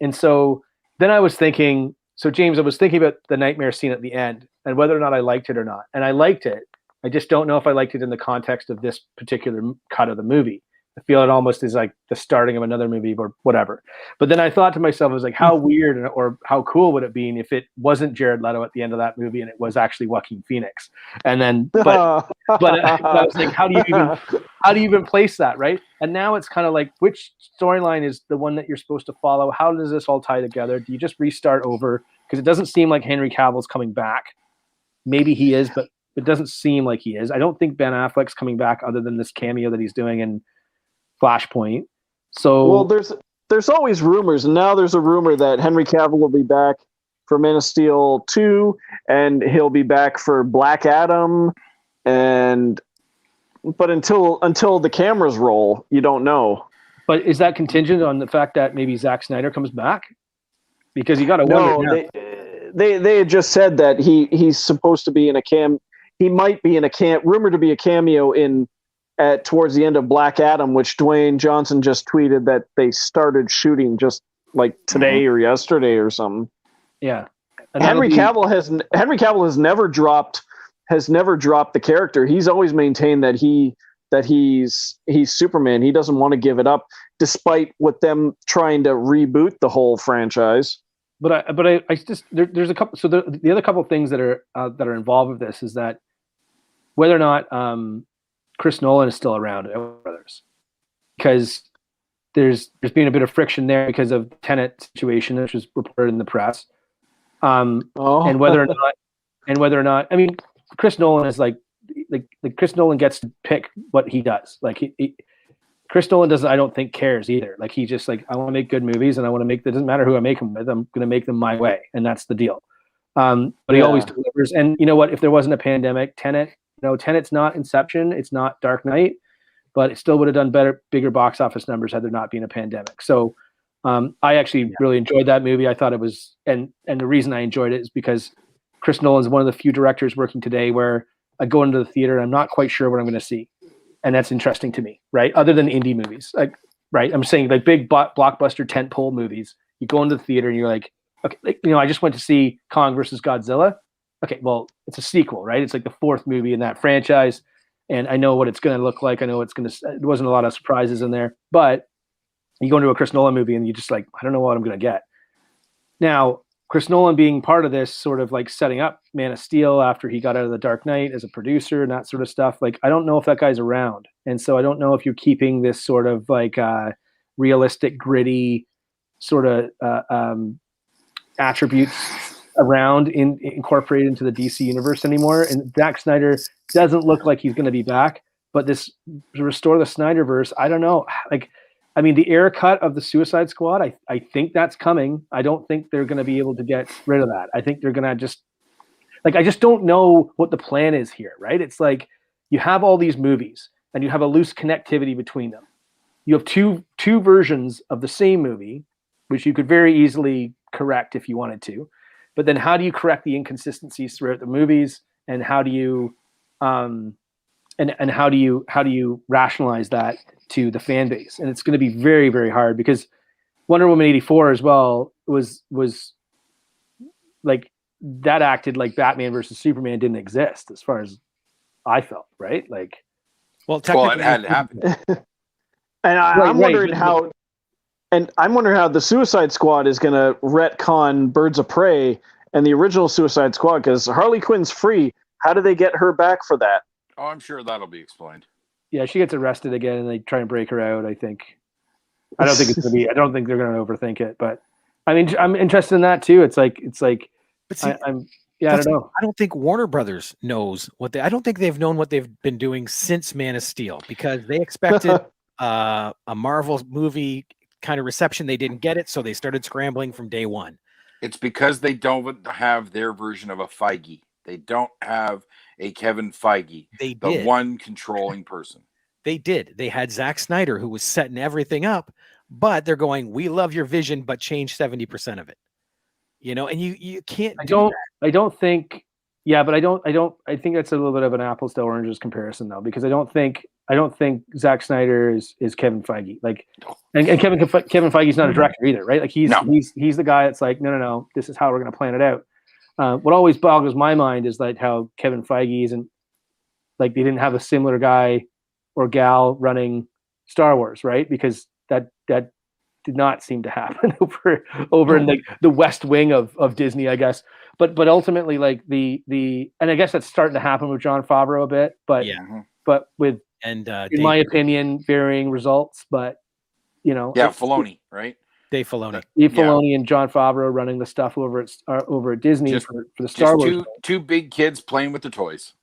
And so then I was thinking, so James, I was thinking about the nightmare scene at the end and whether or not I liked it or not. And I liked it. I just don't know if I liked it in the context of this particular cut of the movie. I feel it almost is like the starting of another movie or whatever. But then I thought to myself, I was like, how weird or how cool would it be if it wasn't Jared Leto at the end of that movie and it was actually Joaquin Phoenix? And then, but I was like, how do you even place that, right? And now it's kind of like, which storyline is the one that you're supposed to follow? How does this all tie together? Do you just restart over? Because it doesn't seem like Henry Cavill's coming back. Maybe he is, but it doesn't seem like he is. I don't think Ben Affleck's coming back other than this cameo that he's doing in Flashpoint. So well, there's always rumors, and now there's a rumor that Henry Cavill will be back for Man of Steel 2, and he'll be back for Black Adam, but until the cameras roll, you don't know. But is that contingent on the fact that maybe Zack Snyder comes back? Because you got to wonder. No, they had just said that he's supposed to be in he might be in rumored to be a cameo towards the end of Black Adam, which Dwayne Johnson just tweeted that they started shooting just like today or yesterday or something. Yeah. Henry Cavill has never dropped the character. He's always maintained that he's Superman. He doesn't want to give it up, despite with them trying to reboot the whole franchise. But I just there's a couple. So the other couple of things that are involved with this is that whether or not Chris Nolan is still around at Warner Brothers, because there's been a bit of friction there because of the Tenet situation, which was reported in the press, and whether or not I mean, Chris Nolan is like Chris Nolan gets to pick what he does. Like Chris Nolan doesn't, I don't think, cares either. Like he just like, I want to make good movies, and I want to make. It doesn't matter who I make them with. I'm going to make them my way, and that's the deal. But he always delivers. And you know what? If there wasn't a pandemic, Tenet's not Inception, it's not Dark Knight, but it still would have done bigger box office numbers had there not been a pandemic. So I actually really enjoyed that movie. I thought it was, and the reason I enjoyed it is because Chris Nolan is one of the few directors working today where I go into the theater and I'm not quite sure what I'm going to see, and that's interesting to me, right? Other than indie movies, right? I'm saying like big blockbuster tentpole movies. You go into the theater and you're like, okay, I just went to see Kong versus Godzilla. Okay, well, it's a sequel, right? It's like the fourth movie in that franchise, and I know what it's going to look like. I know there wasn't a lot of surprises in there, but you go into a Chris Nolan movie and you just like, I don't know what I'm going to get. Now, Chris Nolan being part of this sort of like setting up Man of Steel after he got out of the Dark Knight as a producer and that sort of stuff, like, I don't know if that guy's around. And so I don't know if you're keeping this sort of like realistic, gritty sort of attributes around incorporated into the DC universe anymore. And Zack Snyder doesn't look like he's going to be back. But this restore the Snyderverse, I don't know. Like, I mean, the air cut of the Suicide Squad, I think that's coming. I don't think they're going to be able to get rid of that. I think they're going to just, like, I just don't know what the plan is here, right? It's like you have all these movies and you have a loose connectivity between them. You have two versions of the same movie, which you could very easily correct if you wanted to. But then how do you correct the inconsistencies throughout the movies, and how do you and how do you rationalize that to the fan base? And it's going to be very, very hard, because Wonder Woman 84 as well was like, that acted like Batman versus Superman didn't exist, as far as I felt, right? Like, well, it had to happen. And I'm wondering how the Suicide Squad is going to retcon Birds of Prey and the original Suicide Squad, because Harley Quinn's free. How do they get her back for that? Oh, I'm sure that'll be explained. Yeah, she gets arrested again, and they try and break her out. I think. I don't think it's gonna be. I don't think they're gonna overthink it. But I mean, I'm interested in that too. It's like. But see, I don't know. I don't think Warner Brothers knows what I don't think they've known what they've been doing since Man of Steel, because they expected a Marvel movie kind of reception. They didn't get it, so they started scrambling from day one. It's because they don't have their version of a Feige. They don't have a Kevin Feige, the one controlling person. They did. They had Zack Snyder, who was setting everything up, but they're going, we love your vision, but change 70% of it. You know, and you can't I don't think that's a little bit of an apples to oranges comparison, though, because I don't think Zack Snyder is Kevin Feige. Like, and Kevin Feige's not a director either, right? Like, he's the guy that's like, no, this is how we're going to plan it out. What always boggles my mind is like how Kevin Feige isn't, like, they didn't have a similar guy or gal running Star Wars, right? Because that did not seem to happen over in like the West Wing of Disney, I guess. But ultimately, like the and I guess that's starting to happen with Jon Favreau a bit, but with in my opinion, varying results. But Filoni, right? Dave Filoni. Filoni and Jon Favreau running the stuff over at Disney for the Star Wars. Two big kids playing with the toys.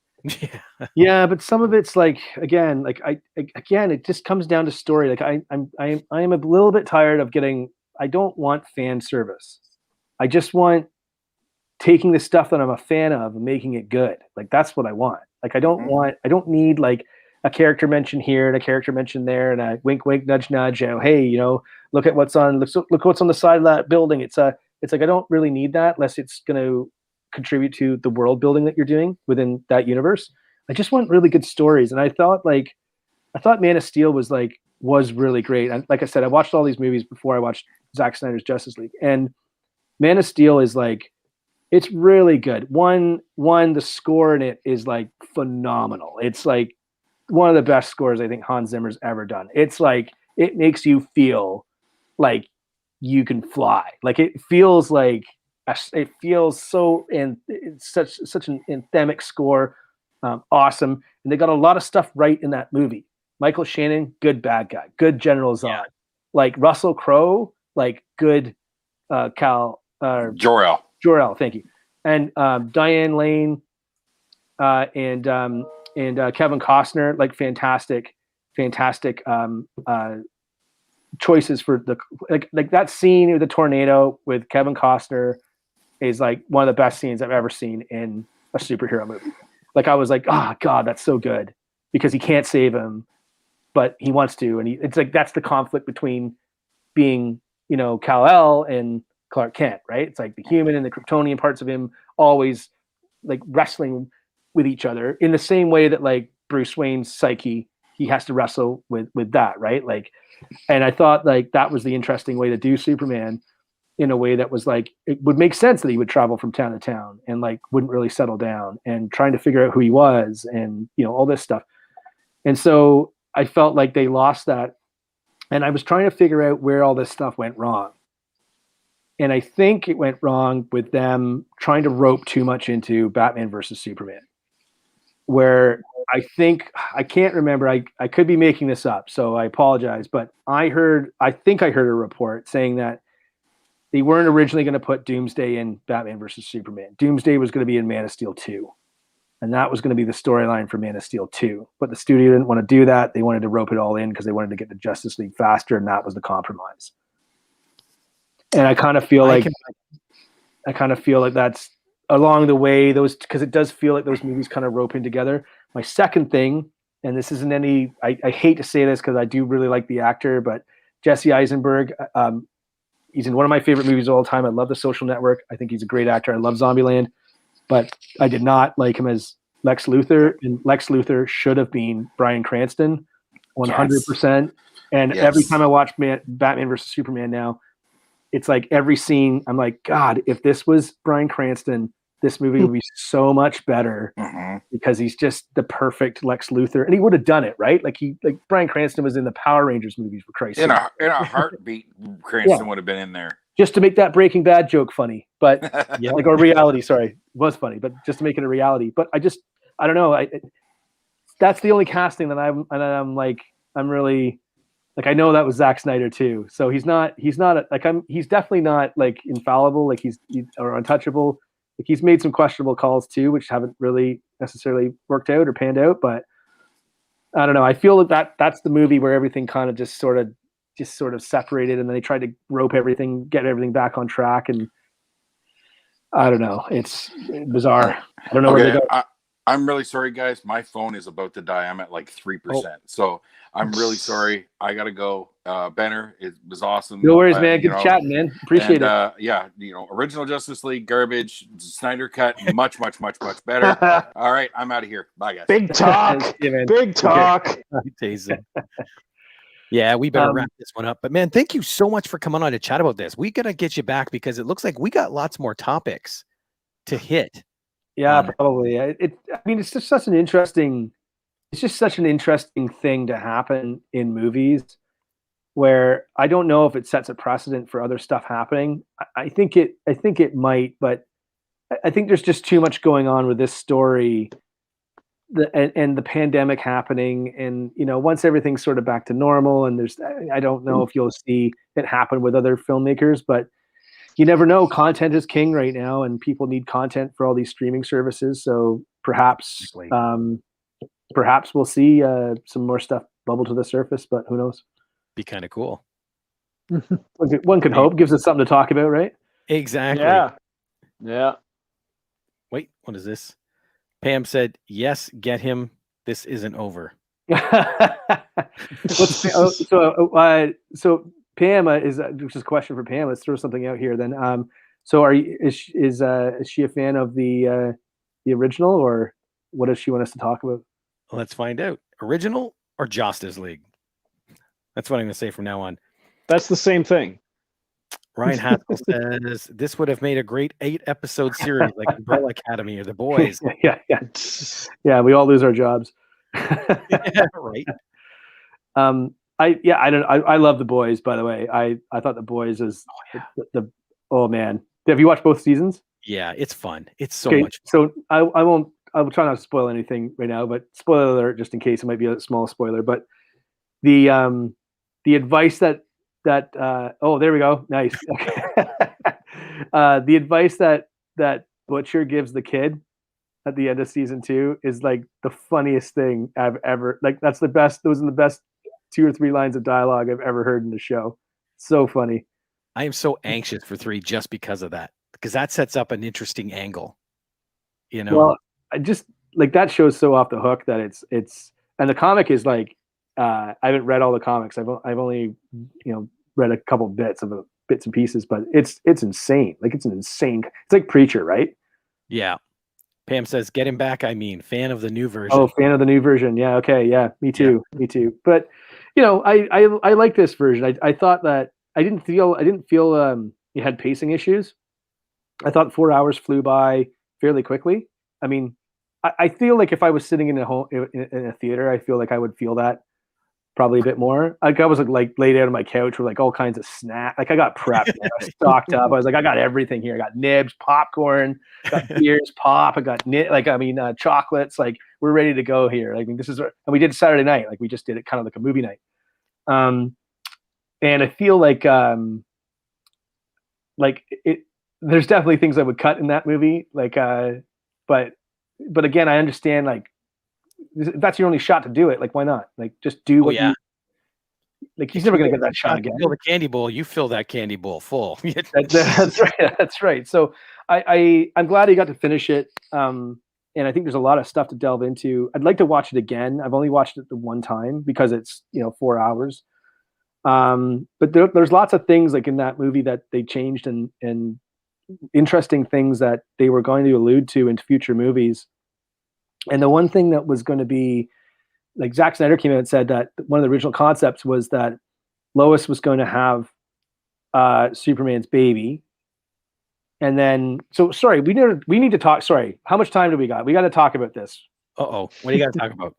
Yeah, but some of it's like, again, it just comes down to story. Like I am a little bit tired of getting. I don't want fan service. I just want taking the stuff that I'm a fan of and making it good. Like, that's what I want. Like, I don't need like a character mention here and a character mention there and a wink, wink, nudge, nudge. Hey, look what's on the side of that building. It's like, I don't really need that unless it's going to contribute to the world building that you're doing within that universe. I just want really good stories. And I thought Man of Steel was really great. And like I said, I watched all these movies before I watched Zack Snyder's Justice League, and Man of Steel is like, it's really good. One, the score in it is like phenomenal. It's like one of the best scores I think Hans Zimmer's ever done. It's like, it makes you feel like you can fly. Like, it feels so, and it's such an anthemic score. Awesome. And they got a lot of stuff right in that movie. Michael Shannon, good bad guy, good General Zod. Yeah. Like Russell Crowe, like good Jor-El, thank you. And Diane Lane and Kevin Costner, like fantastic choices for the like that scene with the tornado with Kevin Costner is like one of the best scenes I've ever seen in a superhero movie. Like, I was like, oh God, that's so good, because he can't save him, but he wants to, and it's like, that's the conflict between being, Kal-El and Clark Kent, right? It's like the human and the Kryptonian parts of him always like wrestling with each other in the same way that like Bruce Wayne's psyche, he has to wrestle with that, right? Like, and I thought like that was the interesting way to do Superman, in a way that was like, it would make sense that he would travel from town to town and like wouldn't really settle down and trying to figure out who he was and, all this stuff. And so I felt like they lost that. And I was trying to figure out where all this stuff went wrong. And I think it went wrong with them trying to rope too much into Batman versus Superman, where I can't remember. I could be making this up, so I apologize. But I think I heard a report saying that they weren't originally going to put Doomsday in Batman versus Superman. Doomsday was going to be in Man of Steel 2. And that was going to be the storyline for Man of Steel 2. But the studio didn't want to do that. They wanted to rope it all in because they wanted to get the Justice League faster, and that was the compromise. And I kind of feel like that's along the way, because it does feel like those movies kind of rope in together. My second thing, and this isn't any, I hate to say this because I do really like the actor, but Jesse Eisenberg, he's in one of my favorite movies of all time. I love The Social Network. I think he's a great actor. I love Zombieland, but I did not like him as Lex Luthor, and Lex Luthor should have been Bryan Cranston, 100%. And every time I watch Batman versus Superman now, it's like every scene, I'm like, God, if this was Bryan Cranston, this movie would be so much better because he's just the perfect Lex Luthor, and he would have done it, right? Like Bryan Cranston was in the Power Rangers movies, for Christ's sake. In a heartbeat, Cranston would have been in there. Just to make that Breaking Bad joke funny, but or reality, sorry, it was funny, but just to make it a reality. But I don't know. That's the only casting that I'm really like. I know that was Zack Snyder too, so he's definitely not like infallible, like he's or untouchable. Like he's made some questionable calls too, which haven't really necessarily worked out or panned out. But I don't know. I feel that's the movie where everything kind of just sort of separated, and then they tried to rope everything, get everything back on track, and I don't know. It's bizarre. I don't know where they go. I'm really sorry, guys. My phone is about to die. I'm at like 3%. So I'm really sorry. I got to go. Benner, it was awesome. No worries, man. Good chatting, man. Appreciate it. Yeah, original Justice League, garbage. Snyder cut, much, much, much, much better. All right, I'm out of here. Bye, guys. Big talk. Big talk. Yeah, we better wrap this one up. But man, thank you so much for coming on to chat about this. We got to get you back because it looks like we got lots more topics to hit. Yeah, probably. It's just such an interesting thing to happen in movies where I don't know if it sets a precedent for other stuff happening. I think it might, but I think there's just too much going on with this story and the pandemic happening. And, once everything's sort of back to normal and I don't know if you'll see it happen with other filmmakers, but you never know. Content is king right now, and people need content for all these streaming services. So perhaps we'll see some more stuff bubble to the surface, but who knows? Be kind of cool. One could hope. Gives us something to talk about, right? Exactly. Yeah. Wait, what is this? Pam said, "Yes, get him. This isn't over." So Pam which is a question for Pam. Let's throw something out here then. So is she a fan of the original, or what does she want us to talk about? Let's find out. Original or Justice League? That's what I'm going to say from now on. That's the same thing. Ryan Haskell says this would have made a great 8-episode series like Umbrella Academy or The Boys. Yeah. We all lose our jobs. Yeah, right. I love The Boys, by the way. I thought The Boys is oh man. Have you watched both seasons? Yeah, it's fun. It's so much fun. So I will try not to spoil anything right now, but spoiler alert, just in case it might be a small spoiler. But the advice that oh, there we go. Nice. The advice that Butcher gives the kid at the end of season 2 is like the funniest thing I've ever, like that's the best. Those are the best 2 or 3 lines of dialogue I've ever heard in the show. So funny. I am so anxious for 3 just because of that, because that sets up an interesting angle. Well, I just like that show's so off the hook that it's and the comic is like I haven't read all the comics. I've only read a couple bits and pieces, but it's insane. Like it's like Preacher, right? Yeah. Pam says, "Get him back." I mean, fan of the new version. Oh, fan of the new version. Yeah. Okay. Yeah. Me too. Yeah. Me too. But I like this version. I thought that I didn't feel you had pacing issues. I thought 4 hours flew by fairly quickly. I mean, I feel like if I was sitting in a theater, I feel like I would feel that probably a bit more. Like I was like laid out on my couch with like all kinds of snacks. Like I got prepped, I was stocked up. I was like, I got everything here. I got nibs, popcorn, got beers, pop. I got chocolates. Like we're ready to go here. Like this is, and we did Saturday night. Like we just did it kind of like a movie night. And I feel like like it. There's definitely things I would cut in that movie, like but again, I understand, like, if that's your only shot to do it, like, why not? Like, just do what you like. He's never gonna get that shot again. Fill the candy bowl. You fill that candy bowl full. That's right. That's right. So I'm glad he got to finish it. And I think there's a lot of stuff to delve into. I'd like to watch it again. I've only watched it the one time because it's 4 hours. But there's lots of things like in that movie that they changed and interesting things that they were going to allude to in future movies. And the one thing that was going to be, like, Zack Snyder came out and said that one of the original concepts was that Lois was going to have Superman's baby. And then, so sorry, we need to talk. Sorry, how much time do we got? We got to talk about this. What do you got to talk about?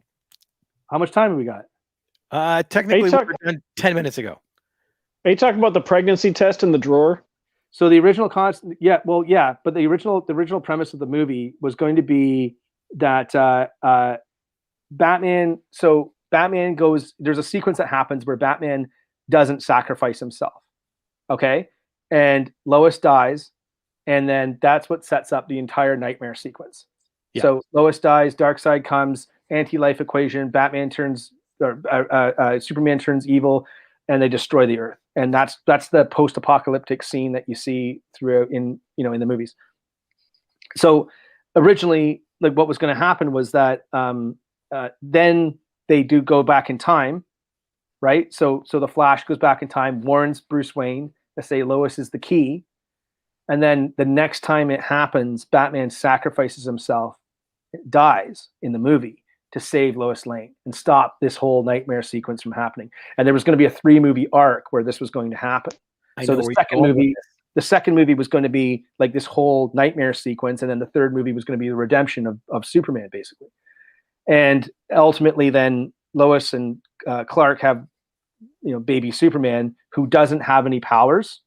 How much time have we got? Technically, we were done 10 minutes ago. Are you talking about the pregnancy test in the drawer? So the original concept, but the original premise of the movie was going to be that Batman. So Batman goes. There's a sequence that happens where Batman doesn't sacrifice himself. Okay, and Lois dies, and then that's what sets up the entire nightmare sequence. Yeah. So Lois dies, Darkseid comes, anti-life equation, Batman turns, or Superman turns evil, and they destroy the Earth. And that's the post-apocalyptic scene that you see throughout in the movies. So originally, like, what was going to happen was that then they do go back in time, right? So the Flash goes back in time, warns Bruce Wayne to say Lois is the key. And then the next time it happens, Batman sacrifices himself, dies in the movie to save Lois Lane and stop this whole nightmare sequence from happening. And there was going to be a 3-movie arc where this was going to happen. So the second movie was going to be like this whole nightmare sequence, and then the third movie was going to be the redemption of Superman, basically. And ultimately, then Lois and Clark have, baby Superman, who doesn't have any powers,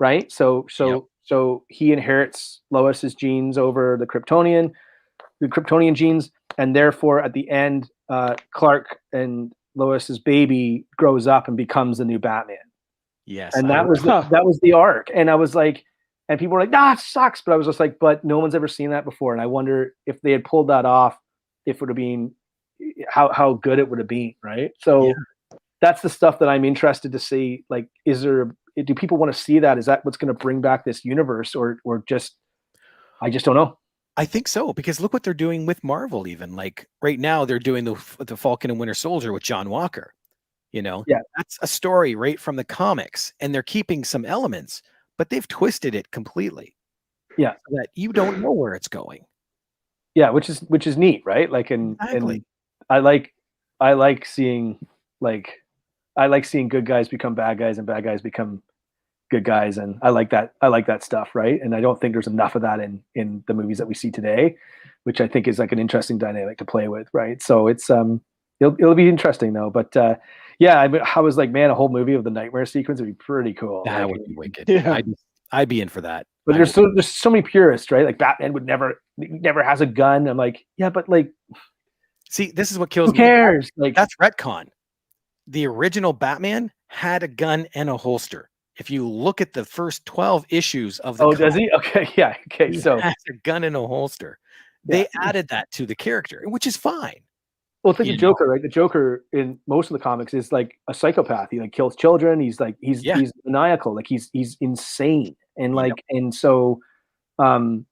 right? So he inherits Lois's genes over the Kryptonian genes, and therefore at the end, Clark and Lois's baby grows up and becomes the new Batman. Yes, and that was the arc. And I was like, and people were like, "Nah, it sucks," but I was just like, but no one's ever seen that before, and I wonder if they had pulled that off, if it would have been how good it would have been, right? So that's the stuff that I'm interested to see. Like, do people want to see that? Is that what's going to bring back this universe, or just, I just don't know. I think so, because look what they're doing with Marvel. Even like right now, they're doing the Falcon and Winter Soldier with John Walker. That's a story right from the comics, and they're keeping some elements, but they've twisted it completely. Yeah, so that you don't know where it's going. Yeah, which is neat, right? Like, and I like seeing good guys become bad guys and bad guys become good guys, and I like that stuff, right? And I don't think there's enough of that in the movies that we see today, which I think is like an interesting dynamic to play with, right? So it's it'll be interesting though. But I was like, man, a whole movie of the nightmare sequence would be pretty cool. That would be wicked. Yeah. I'd be in for that. But there's so many purists, right? Like, Batman would never has a gun. I'm like, yeah, but like, see, this is what kills me. Who cares? Like, that's retcon. The original Batman had a gun and a holster. If you look at the first 12 issues of the does he? Okay, yeah, okay. He so has a gun and a holster. They added that to the character, which is fine. Well, think of Joker, right? The Joker in most of the comics is like a psychopath. He like kills children. He's maniacal. Like he's insane. And and so, and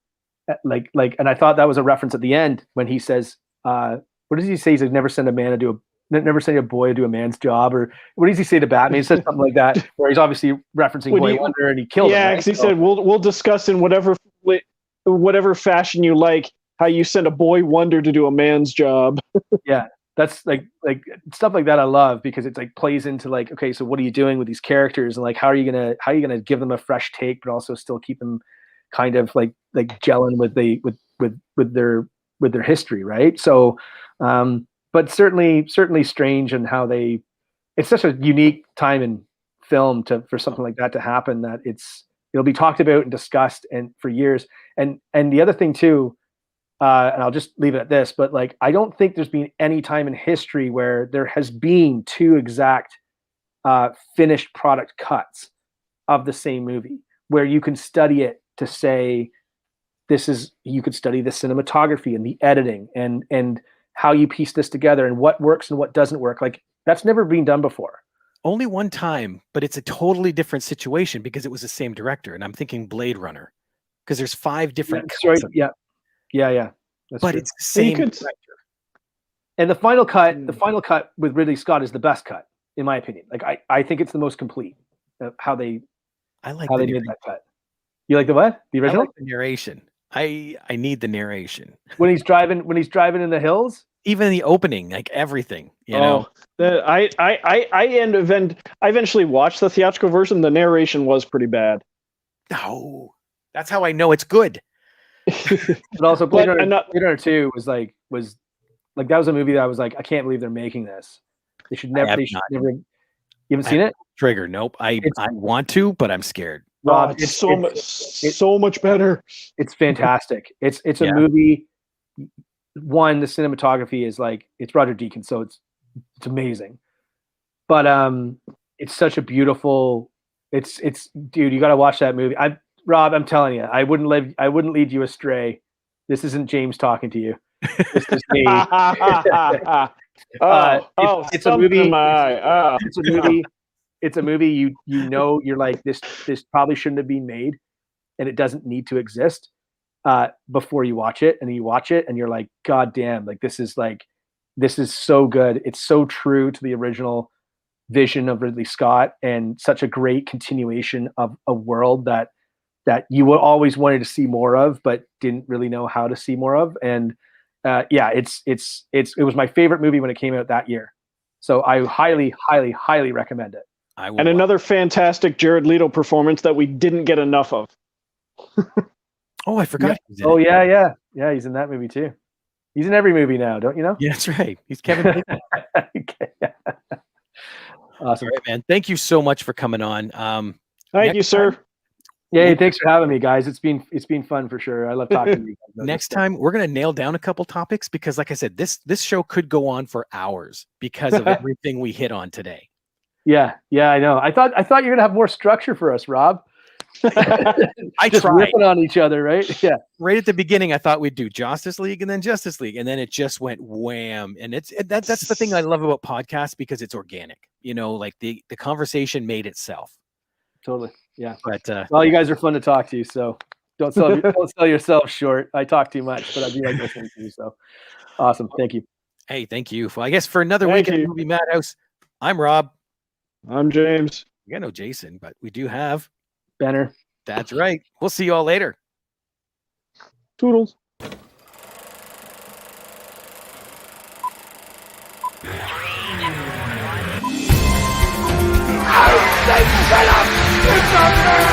I thought that was a reference at the end when he says, what does he say? He's like, never send a boy to do a man's job, or what does he say to Batman? He says something like that, where he's obviously referencing Boy Wonder, and he killed him. Yeah, because he said, we'll discuss in whatever fashion you like how you send a Boy Wonder to do a man's job. Yeah, that's like stuff like that I love, because it's like plays into like, okay, so what are you doing with these characters, and like how are you gonna give them a fresh take, but also still keep them kind of like gelling with their history, right? So, but certainly strange, and how it's such a unique time in film for something like that to happen, that it'll be talked about and discussed and for years. And the other thing too, and I'll just leave it at this, but like, I don't think there's been any time in history where there has been two exact finished product cuts of the same movie, where you can study it to say, you could study the cinematography and the editing and how you piece this together and what works and what doesn't work. Like, that's never been done before. Only one time, but it's a totally different situation because it was the same director. And I'm thinking Blade Runner, because there's 5 different cuts. Yeah. That's but true. It's the same director. And the final cut with Ridley Scott is the best cut, in my opinion. Like, I think it's the most complete. How they made that cut. You like the what? The original? I like the narration. I need the narration. When he's driving in the hills? Even the opening, like everything, you know. I eventually watched the theatrical version. The narration was pretty bad. No, that's how I know it's good. But also, Blade Runner 2 was like that was a movie that I was like, I can't believe they're making this. They should never. You haven't seen it? Trigger. Nope. I want to, but I'm scared. Rob, it's so much better. It's fantastic. It's a movie. One, the cinematography is like, it's Roger Deakins, so it's amazing. But it's such a beautiful. It's dude, you got to watch that movie. Rob, I'm telling you, I wouldn't lead you astray. This isn't James talking to you. This is me. It's a movie. It's a movie. It's a movie you know, you're like, this probably shouldn't have been made, and it doesn't need to exist before you watch it. And you watch it and you're like, God damn, like this is so good. It's so true to the original vision of Ridley Scott, and such a great continuation of a world that you always wanted to see more of, but didn't really know how to see more of. And it was my favorite movie when it came out that year. So I highly, highly, highly recommend it. And another fantastic Jared Leto performance that we didn't get enough of. Oh, I forgot. Yeah. He's in that movie too. He's in every movie now, don't you know? Yeah, that's right. He's Kevin Bacon. Awesome, right, man. Thank you so much for coming on. Thank you, sir. Yeah, thanks for having me, guys. It's been fun for sure. I love talking to you guys. Next time, we're gonna nail down a couple topics, because, like I said, this show could go on for hours because of everything we hit on today. Yeah, I know. I thought you were gonna have more structure for us, Rob. I just tried. ripping on each other, right? Yeah. Right at the beginning, I thought we'd do Justice League and then Justice League, and then it just went wham. And that's the thing I love about podcasts, because it's organic. You know, like the conversation made itself. Totally. Yeah. But well, you guys are fun to talk to, so don't sell yourself short. I talk too much, but I do like listening to you. So awesome. Thank you. Hey, thank you. Well, I guess for another week at Movie Madhouse, I'm Rob. I'm James. We got no Jason, but we do have Benner. That's right. We'll see you all later. Toodles. Shut up!